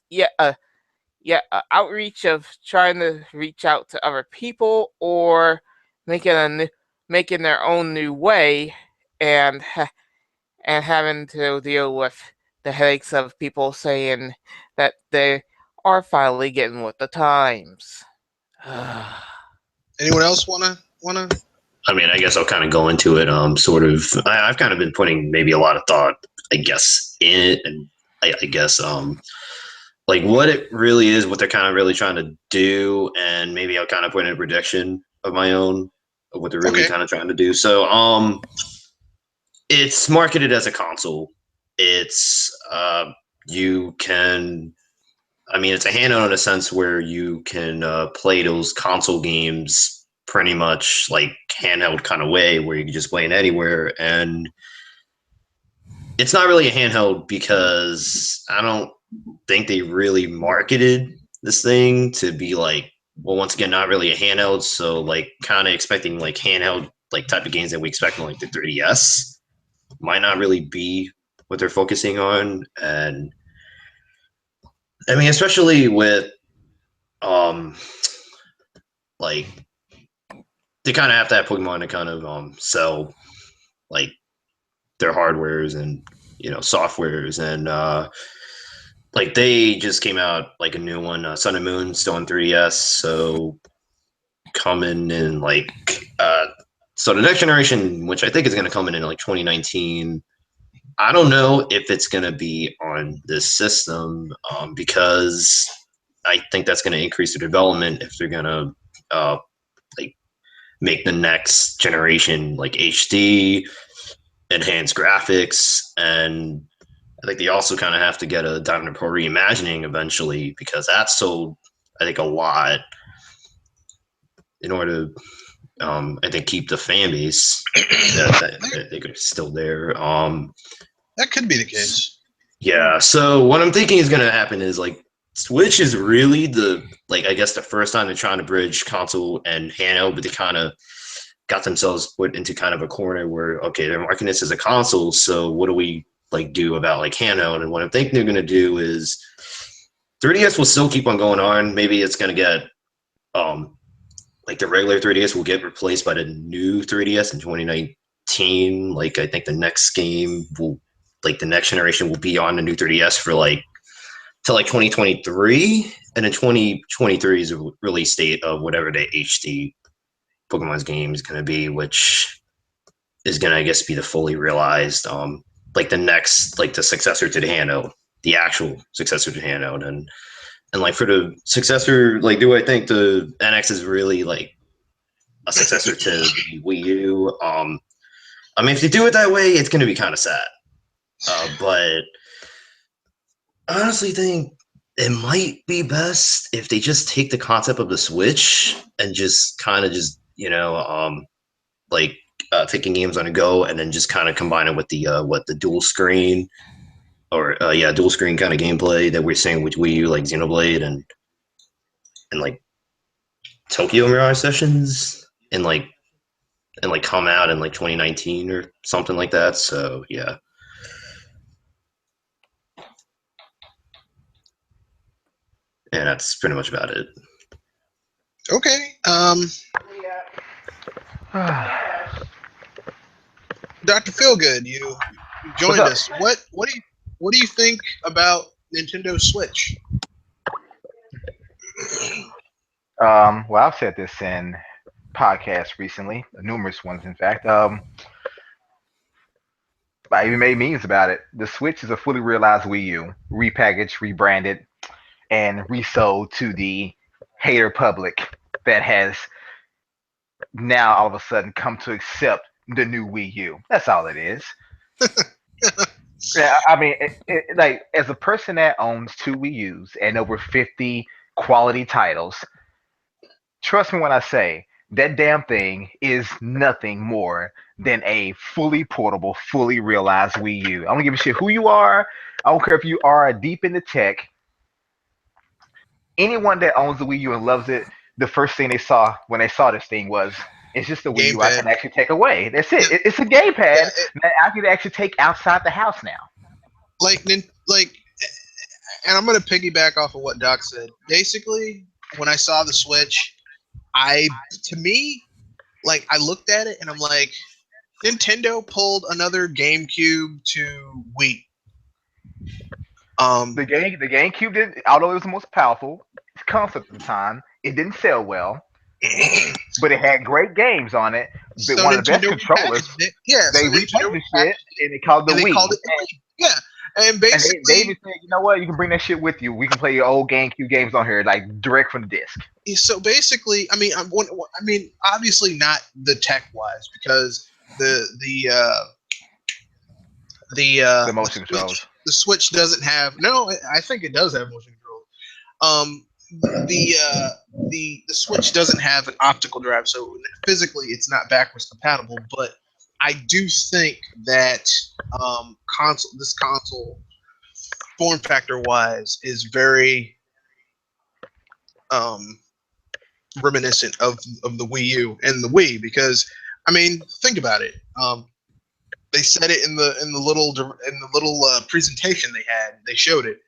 outreach of trying to reach out to other people or making their own new way, and having to deal with the headaches of people saying that they are finally getting with the times. Anyone else wanna? I mean, I guess I'll kind of go into it. I've kind of been putting maybe a lot of thought, I guess, in it, and I guess like what it really is, what they're kind of really trying to do, and maybe I'll kind of put in a prediction of my own of what they're really kind of trying to do. So, it's marketed as a console. It's it's a handheld in a sense where you can play those console games pretty much like handheld kind of way where you can just play it anywhere. And it's not really a handheld because I don't think they really marketed this thing to be like, well, once again, not really a handheld. So like kind of expecting like handheld like type of games that we expect on like the 3DS might not really be what they're focusing on. And I mean, especially with like they kind of have to have Pokemon to kind of sell like their hardwares and softwares, and like they just came out like a new one, Sun and Moon, still on 3DS, so coming in like so the next generation, which I think is going to come in like 2019. I don't know if it's going to be on this system because I think that's going to increase the development if they're going to like make the next generation like HD, enhanced graphics, and I think they also kind of have to get a Diamond Pro reimagining eventually because that's sold, I think, a lot in order to I think keep the fan base that they could still there. That could be the case. Yeah. So what I'm thinking is going to happen is like Switch is really the like I guess the first time they're trying to bridge console and handheld, but they kind of got themselves put into kind of a corner where, okay, they're marketing this as a console, so what do we like do about like handheld? And what I think they're going to do is 3DS will still keep on going on. Maybe it's going to get like the regular 3DS will get replaced by the new 3DS in 2019. Like I think the next game will, like the next generation will be on the new 3DS for like till like 2023, and then 2023 is a release date of whatever the HD Pokemon's game is going to be, which is going to, I guess, be the fully realized, like the next, like the successor to the handheld, the actual successor to handheld. And like for the successor, like, do I think the NX is really like a successor to the Wii U? I mean, if they do it that way, it's going to be kind of sad. But I honestly think it might be best if they just take the concept of the Switch and just kind of just, you know, like taking games on a go, and then just kind of combine it with the dual screen or dual screen kind of gameplay that we're seeing with Wii U, like Xenoblade and like Tokyo Mirage Sessions, and like come out in like 2019 or something like that. So yeah. And that's pretty much about it. Okay. Dr. Feelgood, you joined us. What do you think about Nintendo Switch? Well, I've said this in podcasts recently, numerous ones, in fact. I even made memes about it. The Switch is a fully realized Wii U, repackaged, rebranded, and resold to the hater public that has now all of a sudden come to accept the new Wii U. That's all it is. Yeah, I mean, like as a person that owns 2 Wii U's and over 50 quality titles, trust me when I say that damn thing is nothing more than a fully portable, fully realized Wii U. I don't give a shit who you are. I don't care if you are deep into tech. Anyone that owns the Wii U and loves it, the first thing they saw when they saw this thing was, it's just a Wii U I can actually take away. That's it. Yeah. It's a gamepad that I can actually take outside the house now. Like, and I'm gonna piggyback off of what Doc said. Basically, when I saw the Switch, I looked at it and I'm like, Nintendo pulled another GameCube to Wii. The GameCube did, although it was the most powerful console at the time, it didn't sell well, but it had great games on it. But So one of the best Nintendo controllers, repackaged it. Yeah, they so repackaged Nintendo the shit and they called it the Wii. called it the Wii. Yeah, and And basically, they even said, you know what, you can bring that shit with you. We can play your old GameCube games on here, like direct from the disc. so basically, I mean, obviously not the tech wise, because the motion controls. The Switch doesn't have. No, I think it does have motion control. The Switch doesn't have an optical drive, so physically it's not backwards compatible. But I do think that this console form factor wise is very reminiscent of the Wii U and the Wii, because I mean, think about it. They said it in the little presentation they had. They showed it.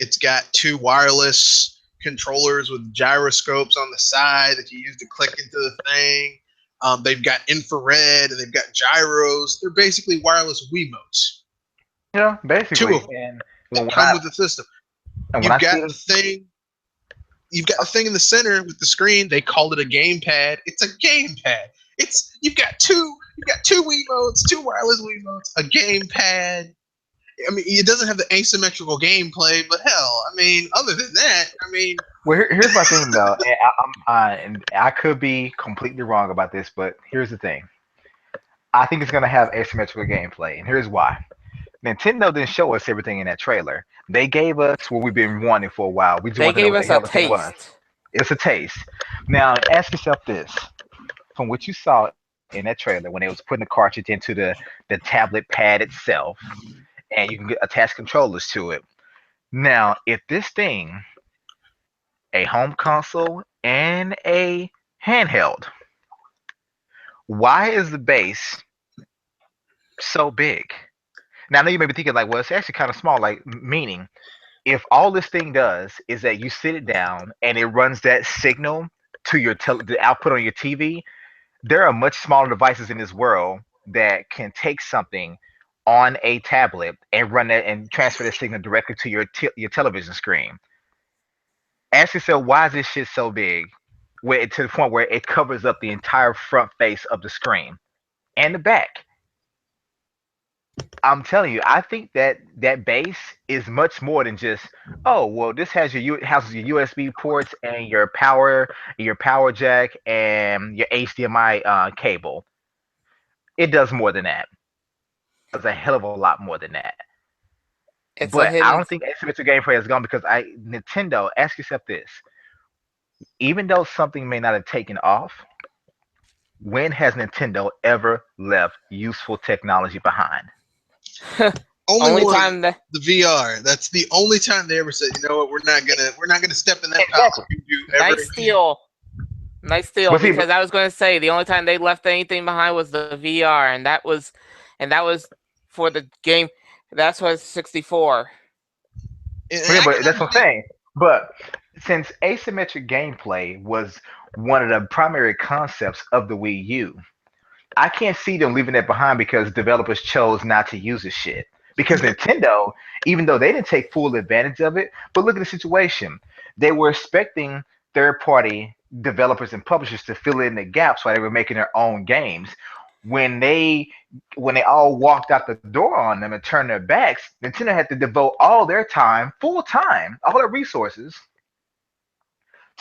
It's got 2 wireless controllers with gyroscopes on the side that you use to click into the thing. They've got infrared and they've got gyros. They're basically wireless Wiimotes. Yeah, basically. 2 of them. And That come with the system. and You've when got the thing. You've got the thing in the center with the screen. They called it a gamepad. It's a gamepad. You've got two Wiimotes, 2 wireless Wiimotes, a gamepad. I mean, it doesn't have the asymmetrical gameplay, but hell, I mean, other than that, I mean. Well, here's my thing though, and I could be completely wrong about this, but here's the thing. I think it's gonna have asymmetrical gameplay, and here's why. Nintendo didn't show us everything in that trailer. They gave us what we've been wanting for a while. We just They want to know gave what us the hell a the thing was. taste. It's a taste. Now, ask yourself this: from what you saw in that trailer when they was putting the cartridge into the tablet pad itself, and you can attach controllers to it. Now, if this thing a home console, and a handheld. Why is the base so big? Now, I know you may be thinking, like, well, it's actually kind of small, like, meaning if all this thing does is that you sit it down and it runs that signal to the output on your TV, there are much smaller devices in this world that can take something on a tablet and run that and transfer that signal directly to your television screen. Ask yourself, why is this shit so big? Where to the point where it covers up the entire front face of the screen and the back. I'm telling you, I think that that base is much more than just, oh, well, this has houses your USB ports and your power jack and your HDMI cable. It does more than that. It does a hell of a lot more than that. It's a But I hidden. don't think asymmetric gameplay has gone because Nintendo. Ask yourself this: even though something may not have taken off, when has Nintendo ever left useful technology behind? Only Only time that the VR. That's the only time they ever said, you know what, we're not gonna step in that path. Exactly. You do ever nice steal. But see, Because I was going to say the only time they left anything behind was the VR, and that was for the game. That's was 64. and yeah, I but can that's what I'm understand. saying. But since asymmetric gameplay was one of the primary concepts of the Wii U, I can't see them leaving it behind because developers chose not to use this shit. Because Nintendo, even though they didn't take full advantage of it, but look at the situation. They were expecting third party developers and publishers to fill in the gaps while they were making their own games. When they when they all walked out the door on them and turned their backs, Nintendo had to devote all their time, full time, all their resources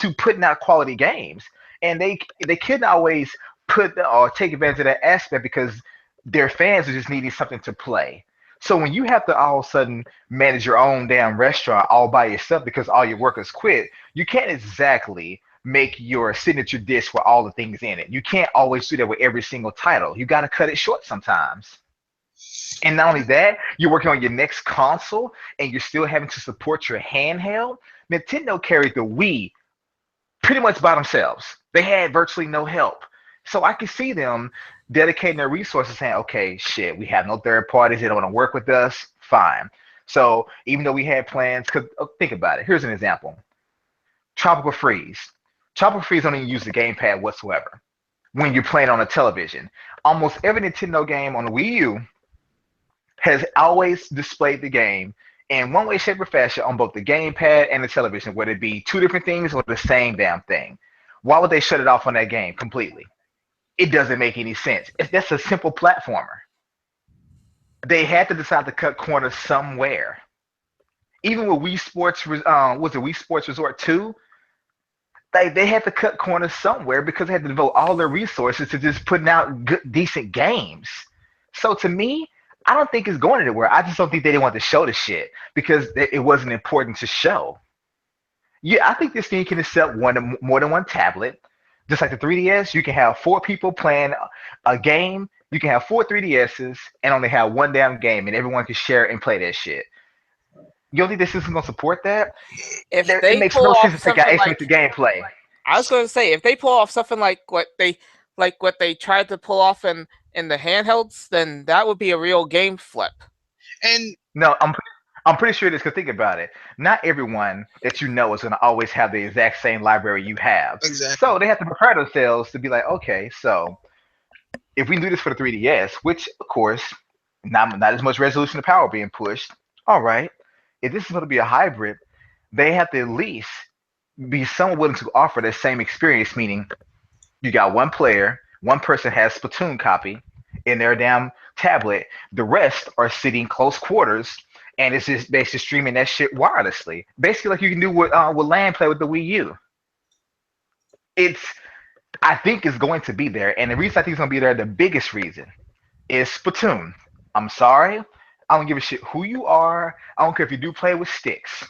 to putting out quality games, and they couldn't always put or take advantage of that aspect because their fans are just needing something to play. So when you have to all of a sudden manage your own damn restaurant all by yourself because all your workers quit, you can't exactly make your signature dish with all the things in it. You can't always do that with every single title. You got to cut it short sometimes. And not only that, you're working on your next console and you're still having to support your handheld. Nintendo carried the Wii pretty much by themselves. They had virtually no help. So I could see them dedicating their resources saying, okay, shit, we have no third parties. They don't want to work with us. Fine. So even though we had plans, because think about it. Here's an example. Tropical Freeze. Tropical Freeze don't even use the gamepad whatsoever when you're playing on a television. Almost every Nintendo game on the Wii U has always displayed the game in one way, shape, or fashion on both the gamepad and the television, whether it be two different things or the same damn thing. Why would they shut it off on that game completely? It doesn't make any sense. That's a simple platformer. They had to decide to cut corners somewhere. Even with Wii Sports, was it Wii Sports Resort 2? They had to cut corners somewhere because they had to devote all their resources to just putting out good, decent games. So to me, I don't think it's going anywhere. I just don't think they didn't want to show the shit because it wasn't important to show. Yeah, I think this thing can accept more than one tablet. Just like the 3DS, you can have 4 people playing a game. You can have 4 3DSs and only have one damn game, and everyone can share and play that shit. You don't think this system's gonna support that? If It they makes pull no off sense to take out something like, asymmetric gameplay. I was going to say, if they pull off something like what they tried to pull off in the handhelds, then that would be a real game flip. And No, I'm pretty sure it is. Because think about it. Not everyone that you know is going to always have the exact same library you have. exactly. So they have to prepare themselves to be like, okay, so if we do this for the 3DS, which of course not as much resolution of power being pushed. All right, if this is going to be a hybrid, they have to at least be somewhat willing to offer the same experience. Meaning, you got one player, one person has Splatoon copy in their damn tablet. The rest are sitting close quarters, and it's just basically streaming that shit wirelessly. Basically, like you can do with LAN play with the Wii U. I think it's going to be there, and the reason I think it's going to be there, the biggest reason, is Splatoon. I'm sorry, I don't give a shit who you are. I don't care if you do play with sticks.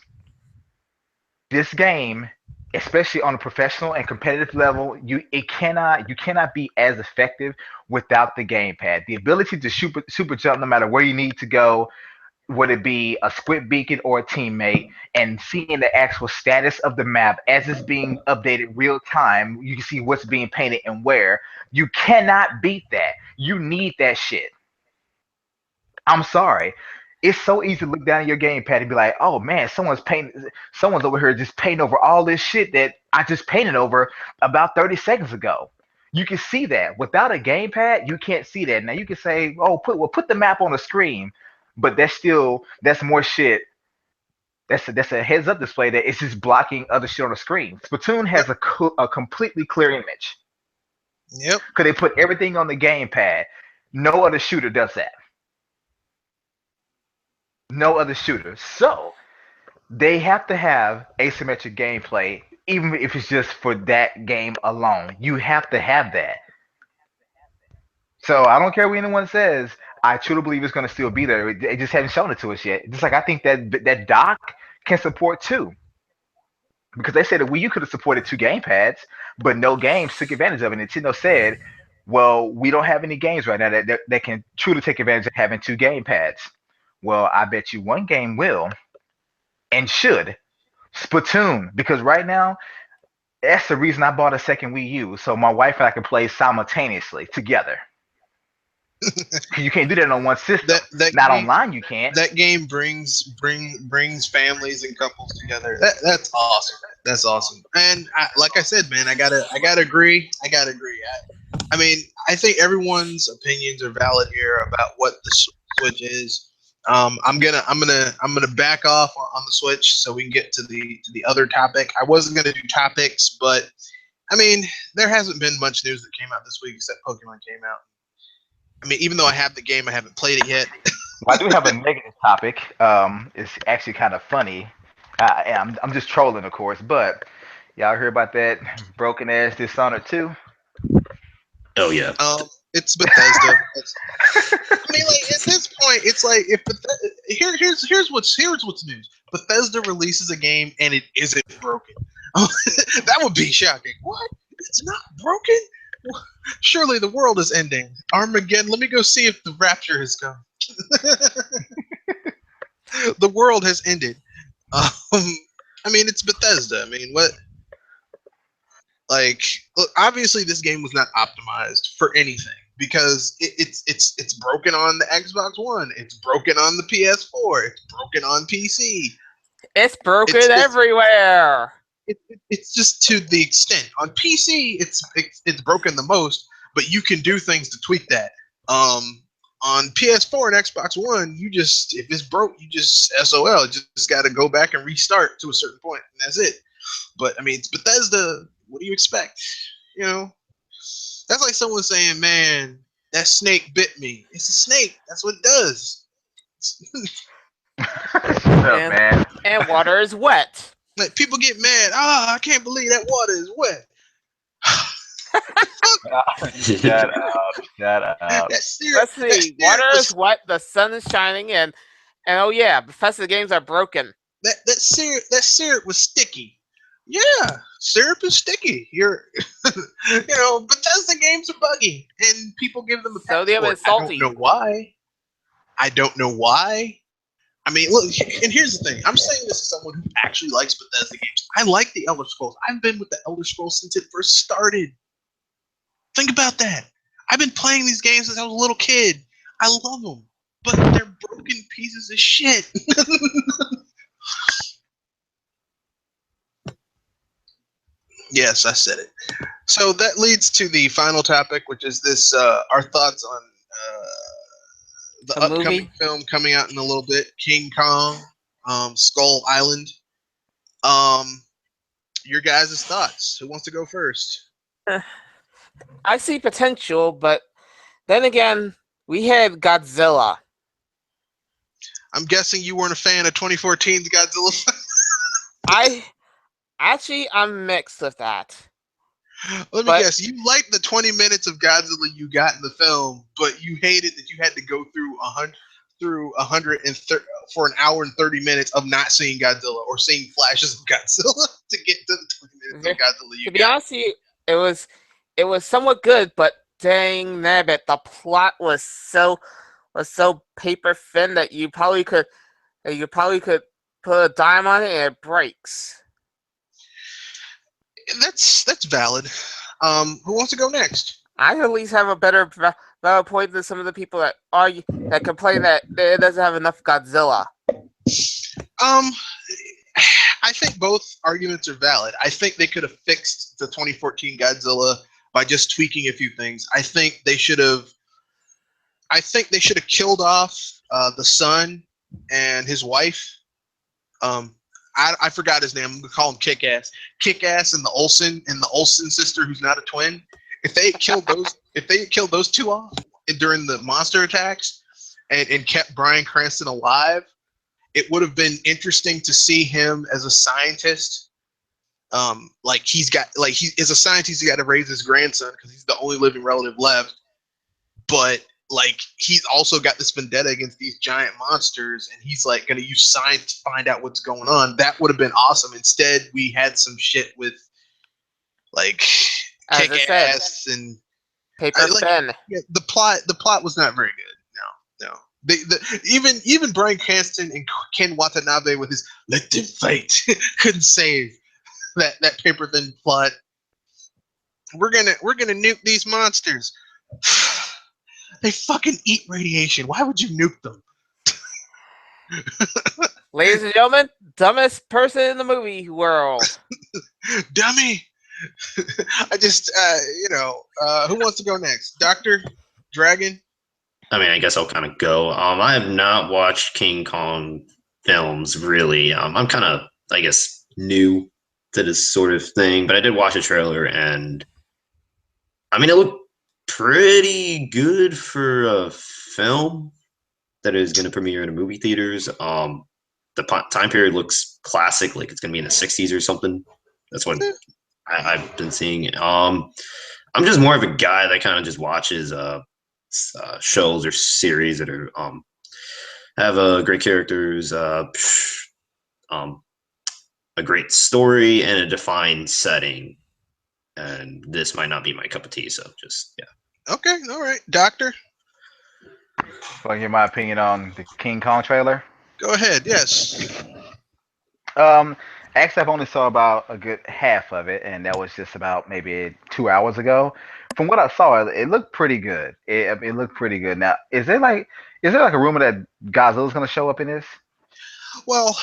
This game, especially on a professional and competitive level, you cannot be as effective without the gamepad. The ability to super jump no matter where you need to go, would it be a split beacon or a teammate, and seeing the actual status of the map as it's being updated real time, you can see what's being painted and where. You cannot beat that. You need that shit. I'm sorry. It's so easy to look down at your gamepad and be like, "Oh man, someone's over here just painting over all this shit that I just painted over about 30 seconds ago." You can see that. Without a gamepad, you can't see that. Now you can say, "Oh, put the map on the screen," but that's more shit. That's a heads up display that it's just blocking other shit on the screen. Splatoon has a completely clear image Yep. because they put everything on the gamepad. No other shooter does that. No other shooter. So they have to have asymmetric gameplay, even if it's just for that game alone. You have to have that. So I don't care what anyone says. I truly believe it's going to still be there. They just haven't shown it to us yet. Just like I think that dock can support two, because they said that Wii U could have supported two gamepads, but no games took advantage of it. Nintendo said, "Well, we don't have any games right now that can truly take advantage of having two gamepads." Well, I bet you one game will and should. Splatoon, because right now that's the reason I bought a second Wii U, so my wife and I can play simultaneously together. You can't do that on one system. Not online, you can't. That game brings families and couples together. That's awesome. That's awesome. And like I said, man, I gotta agree. I mean, I think everyone's opinions are valid here about what the Switch is. I'm gonna back off on the Switch so we can get to the other topic. I wasn't gonna do topics, but I mean, there hasn't been much news that came out this week except Pokemon came out. I mean, even though I have the game, I haven't played it yet. Well, I do have a negative topic. It's actually kind of funny. I'm just trolling, of course, but y'all heard about that broken ass Dishonored 2? Oh yeah. It's Bethesda. I mean, like at this point, it's like if here's what's news. Bethesda releases a game and it isn't broken. That would be shocking. What? It's not broken? Surely the world is ending. Armageddon. Let me go see if the rapture has come. The world has ended. I mean, it's Bethesda. I mean, what? Like, look, obviously, this game was not optimized for anything because it's broken on the Xbox One. It's broken on the PS4. It's broken on PC. It's broken everywhere. It's just to the extent on PC it's broken the most, but you can do things to tweak that. On PS4 and Xbox One, if it's broke, you just SOL. Just got to go back and restart to a certain point, and that's it. But I mean, it's Bethesda. What do you expect? You know, that's like someone saying, "Man, that snake bit me." It's a snake. That's what it does. Shut up, man. And water is wet. Like people get mad. I can't believe that water is wet. Shut up. Let's see. Water is wet. The sun is shining, and oh yeah, Bethesda games are broken. That syrup was sticky. Yeah, syrup is sticky. You know, Bethesda games are buggy, and people give them a pass. Salty. I don't know why. I mean, look, and here's the thing. I'm saying this as someone who actually likes Bethesda games. I like the Elder Scrolls. I've been with the Elder Scrolls since it first started. Think about that. I've been playing these games since I was a little kid. I love them, but they're broken pieces of shit. Yes, I said it. So that leads to the final topic, which is this: our thoughts on the upcoming movie film coming out in a little bit, King Kong, Skull Island. Your guys' thoughts. Who wants to go first? I see potential, but then again, we had Godzilla. I'm guessing you weren't a fan of 2014's Godzilla. I'm mixed with that. Let me guess. You liked the 20 minutes of Godzilla you got in the film, but you hated that you had to go through 130 for an hour and 30 minutes of not seeing Godzilla or seeing flashes of Godzilla to get to the 20 minutes of Godzilla you got. To be honest with you, it was somewhat good, but dang nabbit, the plot was so was so paper thin that you probably could put a dime on it and it breaks. That's valid. Who wants to go next? I at least have a better point than some of the people that complain that it doesn't have enough Godzilla. I think both arguments are valid. I think they could have fixed the 2014 Godzilla by just tweaking a few things. I think they should have killed off the son and his wife. I forgot his name. I'm gonna call him Kick-Ass. Kick-Ass and the Olsen sister, who's not a twin. If they had killed those two off during the monster attacks and kept Bryan Cranston alive, it would have been interesting to see him as a scientist. As a scientist, he's got to raise his grandson because he's the only living relative left. But like, he's also got this vendetta against these giant monsters, and he's like going to use science to find out what's going on. That would have been awesome. Instead, we had some shit with like Kick-Ass and paper thin. Yeah, the plot was not very good. No. Even Bryan Cranston and Ken Watanabe with his "let them fight" couldn't save that paper thin plot. We're gonna nuke these monsters. They fucking eat radiation. Why would you nuke them? Ladies and gentlemen, dumbest person in the movie world. Dummy. I just who wants to go next? Dr. Dragon? I mean, I guess I'll kind of go. I have not watched King Kong films, really. I'm kind of, I guess, new to this sort of thing, but I did watch a trailer, and I mean, it looked pretty good for a film that is going to premiere in the movie theaters. The time period looks classic, like it's going to be in the 60s or something. That's what I've been seeing. I'm just more of a guy that kind of just watches shows or series that are have great characters, a great story, and a defined setting. And this might not be my cup of tea, so just Okay, all right, Doctor. Want to hear my opinion on the King Kong trailer? Go ahead. Yes. Actually, I've only saw about a good half of it, and that was just about maybe 2 hours ago. From what I saw, it looked pretty good. It looked pretty good. Now, is there like a rumor that Godzilla's going to show up in this? Well,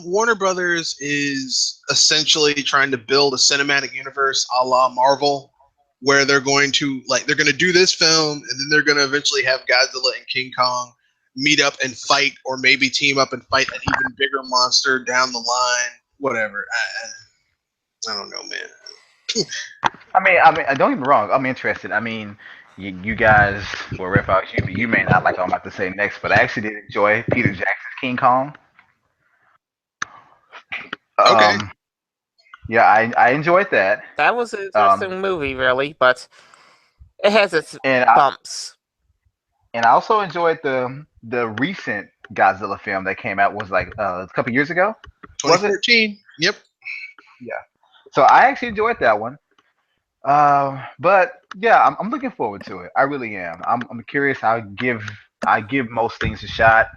Warner Brothers is essentially trying to build a cinematic universe a la Marvel, where they're going to do this film, and then they're going to eventually have Godzilla and King Kong meet up and fight, or maybe team up and fight an even bigger monster down the line. Whatever. I don't know, man. I mean, don't get me wrong. I'm interested. I mean, you guys will rip out. You may not like what I'm about to say next, but I actually did enjoy Peter Jackson's King Kong. Okay. Yeah, I enjoyed that. That was an interesting movie, really, but it has its bumps. And I also enjoyed the recent Godzilla film that came out, was like a couple years ago. 2014. Yep. Yeah. So I actually enjoyed that one. But yeah, I'm looking forward to it. I really am. I'm curious. I give most things a shot.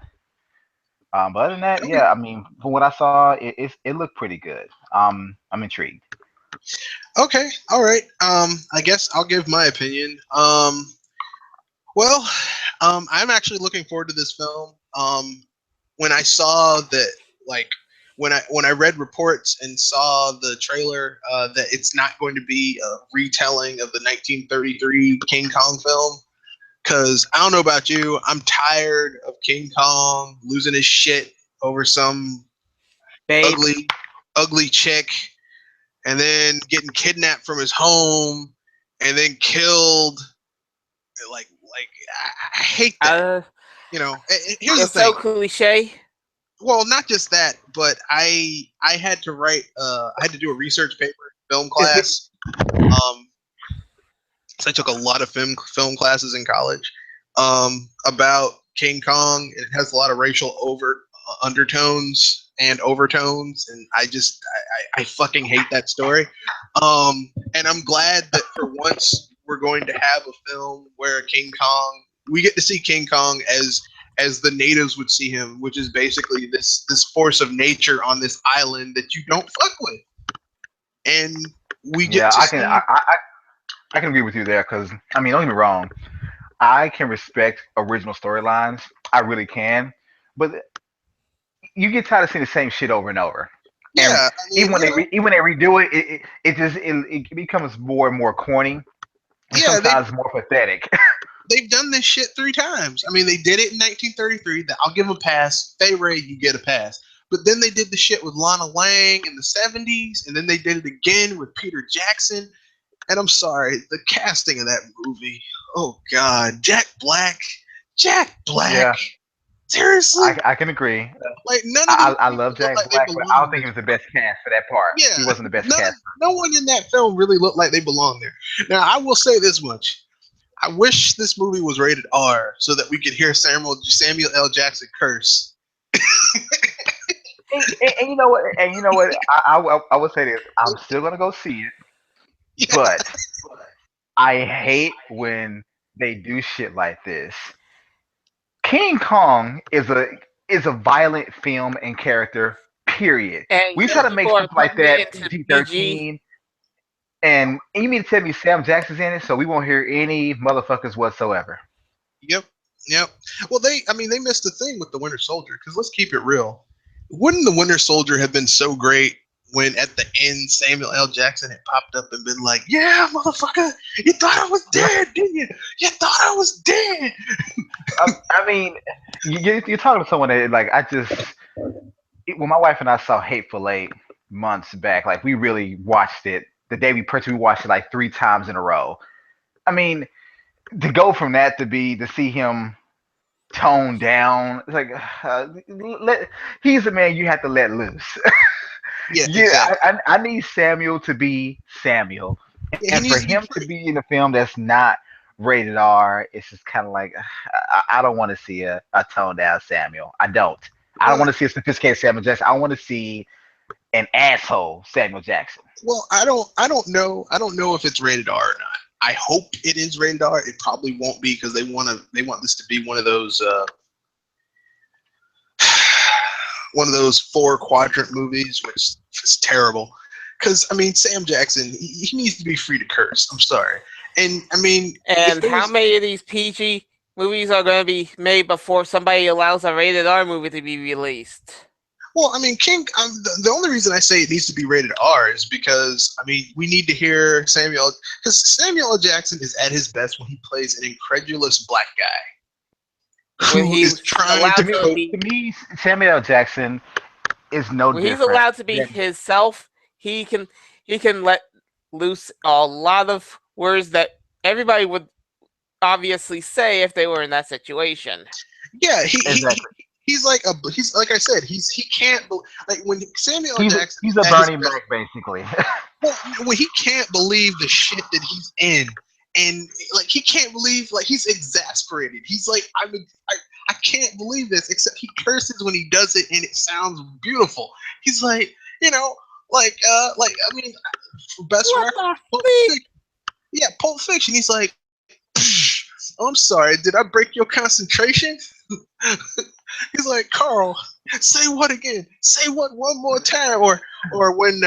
But other than that, yeah, I mean, from what I saw, it looked pretty good. I'm intrigued. Okay, all right. I guess I'll give my opinion. Well, I'm actually looking forward to this film. When I saw that, like, when I read reports and saw the trailer, that it's not going to be a retelling of the 1933 King Kong film. Because I don't know about you, I'm tired of King Kong losing his shit over some ugly chick, and then getting kidnapped from his home, and then killed. Like I hate that. Here's the thing. So cliche. Well, not just that, but I had to write. I had to do a research paper in film class. So I took a lot of film classes in college about King Kong. It has a lot of racial undertones and overtones, and I fucking hate that story. And I'm glad that for once we're going to have a film where King Kong we get to see King Kong as the natives would see him, which is basically this force of nature on this island that you don't fuck with. And we get to see. I can agree with you there because I mean, don't get me wrong. I can respect original storylines. I really can, but you get tired of seeing the same shit over and over. And Yeah, I mean, even when they redo it, it becomes more and more corny, and yeah, sometimes more pathetic. they've done this shit 3 times. I mean, they did it in 1933. That I'll give a pass. Fay Ray, you get a pass. But then they did the shit with Lana Lang in the 70s, and then they did it again with Peter Jackson. And I'm sorry, the casting of that movie. Oh God, Jack Black. Yeah, Seriously, I can agree. like none of these I people love look Jack like they Black, but I belong don't think there. he was the best cast for that part. Yeah, He wasn't the best cast. no one in that film really looked like they belonged there. Now, I will say this much. I wish this movie was rated R so that we could hear Samuel L. Jackson curse. And you know what? And you know what? I would say this. I'm still gonna go see it, Yeah. but I hate when they do shit like this. King Kong is a violent film and character. Period. And We try to make people are stuff like putting it that into PG. PG-13, and you mean to tell me Sam Jackson's in it, so we won't hear any motherfuckers whatsoever. Yep. Yep. Well, I mean, they missed the thing with the Winter Soldier because let's keep it real. Wouldn't the Winter Soldier have been so great when at the end Samuel L. Jackson had popped up and been like, "Yeah, motherfucker, you thought I was dead, didn't you? You thought I was dead." I mean, you're talking to someone that like when my wife and I saw Hateful Eight months back, like we really watched it. The day we purchased, we watched it like 3 times in a row. I mean, to go from that to see him toned down, it's like he's a man you have to let loose. Yeah, Yeah, exactly. I need Samuel to be Samuel, Yeah, he and for needs to be him to free. be in a film that's not rated R, it's just kind of like I don't want to see a toned down Samuel. I don't. I don't Well, want to see a sophisticated Samuel Jackson. I want to see an asshole Samuel Jackson. well, I don't know. I don't know if it's rated R or not. I hope it is rated R. It probably won't be because they want this to be one of those 4-quadrant movies, which is terrible. Because I mean, Sam Jackson, he needs to be free to curse. I'm sorry, and I mean, And how many of these PG movies are going to be made before somebody allows a rated R movie to be released? well, I mean, the only reason I say it needs to be rated R is because I mean we need to hear because Samuel L. Jackson is at his best when he plays an incredulous black guy When who he's is trying allowed to to cope. be, To me, Samuel L. Jackson is no when he's different. allowed to be himself, he can let loose a lot of words that everybody would obviously say if they were in that situation. Yeah, Exactly. he's like I said, he can't like when Samuel L. Jackson He's is a at his Bernie best, Mac, basically. when he can't believe the shit that he's in, and like he can't believe, like he's exasperated. He's like, I can't believe this. Except he curses when he does it, and it sounds beautiful. He's like, I mean, best What record, the Pulp freak? Fiction. Yeah, Pulp Fiction. He's like, oh, I'm sorry, did I break your concentration? He's like, Carl, say what again? Say what one more time? Or when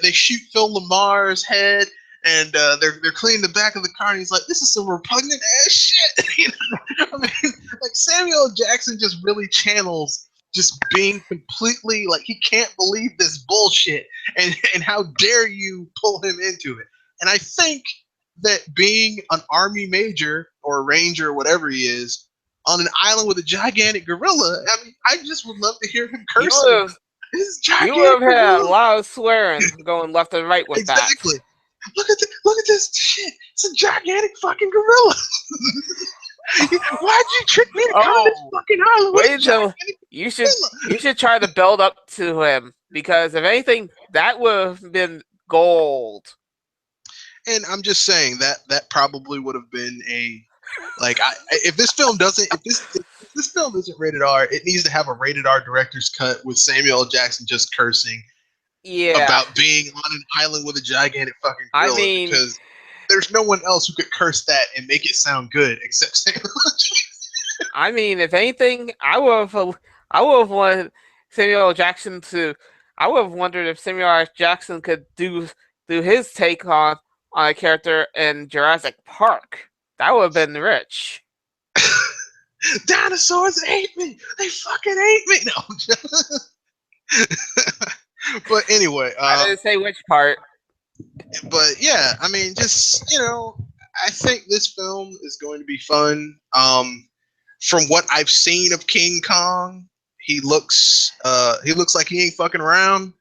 they shoot Phil Lamar's head and they're cleaning the back of the car and he's like, this is some repugnant ass shit. You know? I mean, like Samuel L. Jackson just really channels just being completely like he can't believe this bullshit and how dare you pull him into it. And I think that being an army major or a ranger or whatever he is on an island with a gigantic gorilla, I mean, I just would love to hear him cursing. This You would have gigantic had a gorilla. lot of swearing going left and right with Exactly. that. Look at this shit. It's a gigantic fucking gorilla. Why'd you trick me to come to this fucking island with a Wait until gigantic you gorilla? should try to build up to him, because if anything, that would have been gold. And I'm just saying that probably would have been if this film isn't rated R, it needs to have a rated R director's cut with Samuel L. Jackson just cursing Yeah. about being on an island with a gigantic fucking gorilla. I mean, because there's no one else who could curse that and make it sound good except Samuel L. Jackson. I mean, if anything, I would have wanted Samuel L. Jackson to. I would have wondered if Samuel L. Jackson could do his take on a character in Jurassic Park. That would have been rich. Dinosaurs hate me. They fucking hate me. No. But anyway, I didn't say which part. but yeah, I mean, just I think this film is going to be fun. From what I've seen of King Kong, he looks like he ain't fucking around.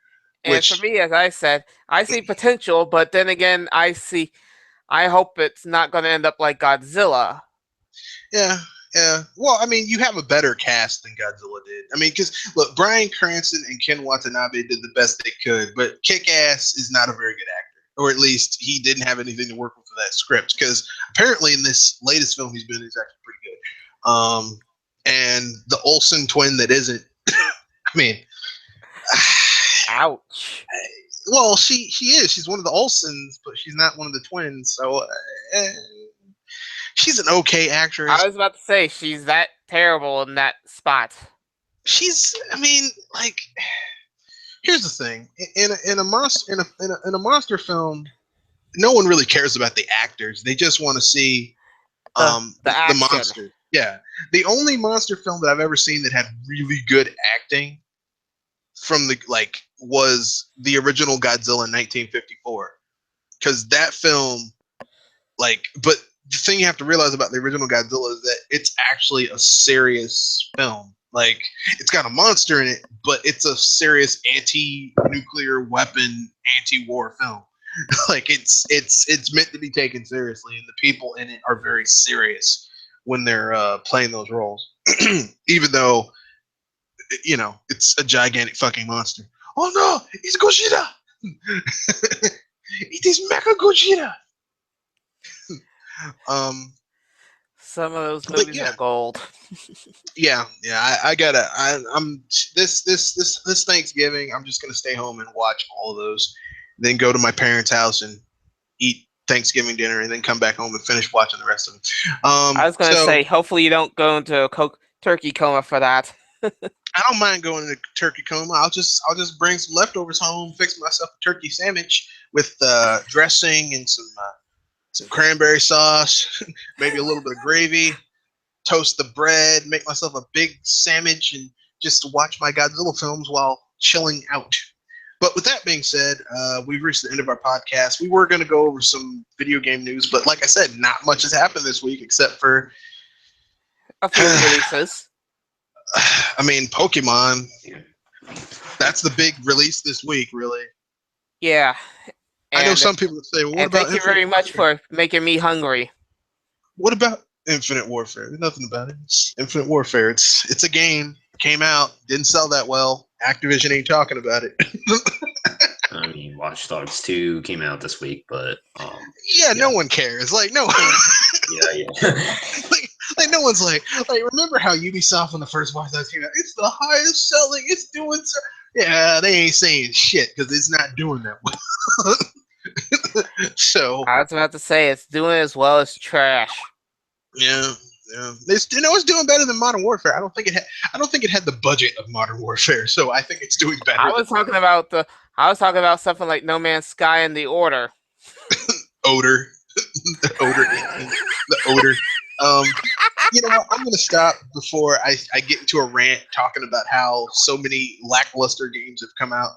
And for me, as I said, I see potential, but then again, I hope it's not going to end up like Godzilla. Yeah. Well, I mean, you have a better cast than Godzilla did. I mean, because look, Bryan Cranston and Ken Watanabe did the best they could, but Kick-Ass is not a very good actor, or at least he didn't have anything to work with for that script. Because apparently, in this latest film he's been, he's actually pretty good. And the Olsen twin that isn't. I mean, ouch. Well, she is. She's one of the Olsens, but she's not one of the twins. So. She's an okay actress. I was about to say she's that terrible in that spot. I mean, like, here's the thing: in a monster film, no one really cares about the actors. They just want to see the monster. Yeah, the only monster film that I've ever seen that had really good acting was the original Godzilla in 1954, because that film, but. The thing you have to realize about the original Godzilla is that it's actually a serious film. Like, it's got a monster in it, but it's a serious anti-nuclear weapon, anti-war film. Like, it's meant to be taken seriously, and the people in it are very serious when they're playing those roles. Even though, it's a gigantic fucking monster. Oh no, it's Gojira! It is Mecha Gojira! Some of those movies are gold. Yeah. I'm this Thanksgiving, I'm just gonna stay home and watch all of those, then go to my parents' house and eat Thanksgiving dinner, and then come back home and finish watching the rest of them. I was gonna say, hopefully you don't go into a turkey coma for that. I don't mind going into turkey coma. I'll just bring some leftovers home, fix myself a turkey sandwich with dressing and some cranberry sauce, maybe a little bit of gravy, toast the bread, make myself a big sandwich, and just watch my Godzilla films while chilling out. But with that being said, we've reached the end of our podcast. We were going to go over some video game news, but like I said, not much has happened this week except for a few releases. I mean, Pokemon. That's the big release this week, really. Yeah. I know some people would say, well, what about thank you very much for making me hungry. What about Infinite Warfare? There's nothing about it. It's Infinite Warfare. It's a game. Came out. Didn't sell that well. Activision ain't talking about it. I mean, Watch Dogs 2 came out this week, but... no one cares. Like, no. Yeah. like, no one's like, remember how Ubisoft when the first Watch Dogs came out? It's the highest selling. It's doing so... Yeah, they ain't saying shit because it's not doing that well. So I was about to say it's doing as well as trash. Yeah. It's doing better than Modern Warfare. I don't think it had the budget of Modern Warfare, so I think it's doing better. I was talking about something like No Man's Sky and The Order. The odor. I'm gonna stop before I get into a rant talking about how so many lackluster games have come out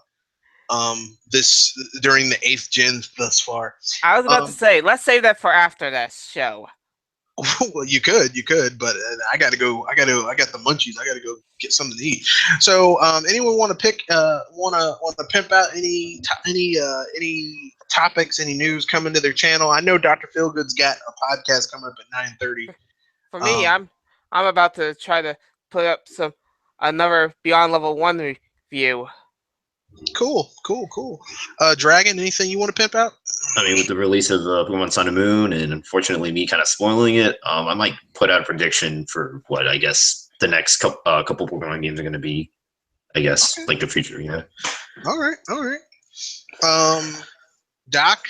during the 8th gen thus far. I was about to say, let's save that for after this show. Well, you could, but I got the munchies. I gotta go get something to eat. So, anyone want to pimp out any topics, any news coming to their channel? I know Dr. Feelgood's got a podcast coming up at 9:30. For me, I'm about to try to put up another Beyond Level 1 review. Cool. Dragon, anything you want to pimp out? I mean, with the release of Pokemon Sun and Moon, and unfortunately me kind of spoiling it, I might put out a prediction for what I guess the next couple Pokemon games are going to be. I guess like the future, yeah. All right. Doc.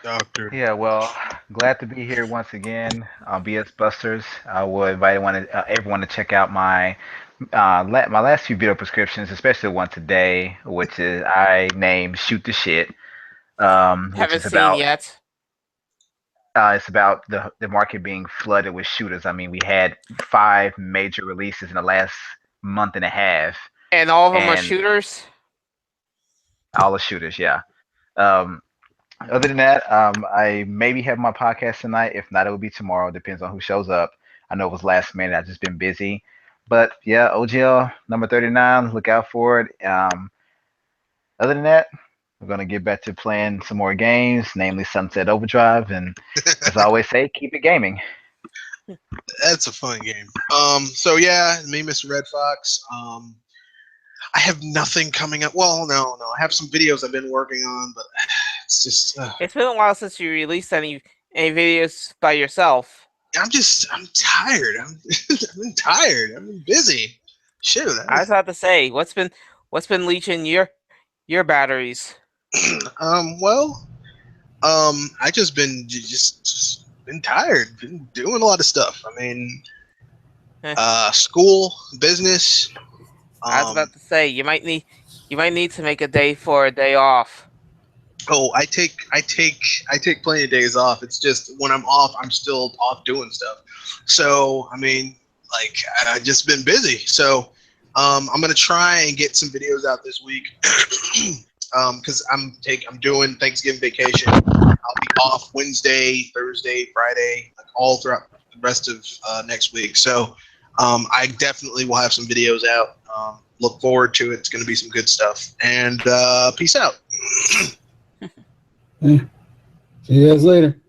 Doctor. Yeah, well, glad to be here once again on BS Busters. I would invite everyone to check out my my last few video prescriptions, especially one today, which is I named "Shoot the Shit," which Haven't is seen about yet. it's about the market being flooded with shooters. I mean, we had 5 major releases in the last month and a half, And all of them are and shooters. all the shooters, yeah. Um, Other than that, I maybe have my podcast tonight. If not, it will be tomorrow. Depends on who shows up. I know it was last minute. I've just been busy. But yeah, OGL number 39. Look out for it. Other than that, we're going to get back to playing some more games, namely Sunset Overdrive. And as I always say, keep it gaming. That's a fun game. So yeah, me, Mr. Red Fox. I have nothing coming up. Well, no. I have some videos I've been working on, but it's just. It's been a while since you released any videos by yourself. I'm tired. I'm tired. I've been busy. Shoot. I was about to say, what's been leeching your batteries? I just been tired. Been doing a lot of stuff. I mean, school, business. I was about to say you might need to make a day for a day off. Oh, I take plenty of days off. It's just when I'm off, I'm still off doing stuff. So I mean, like I've just been busy. So I'm gonna try and get some videos out this week. Because I'm doing Thanksgiving vacation. I'll be off Wednesday, Thursday, Friday, like all throughout the rest of next week. So I definitely will have some videos out. Look forward to it. It's going to be some good stuff. And peace out. See you guys later.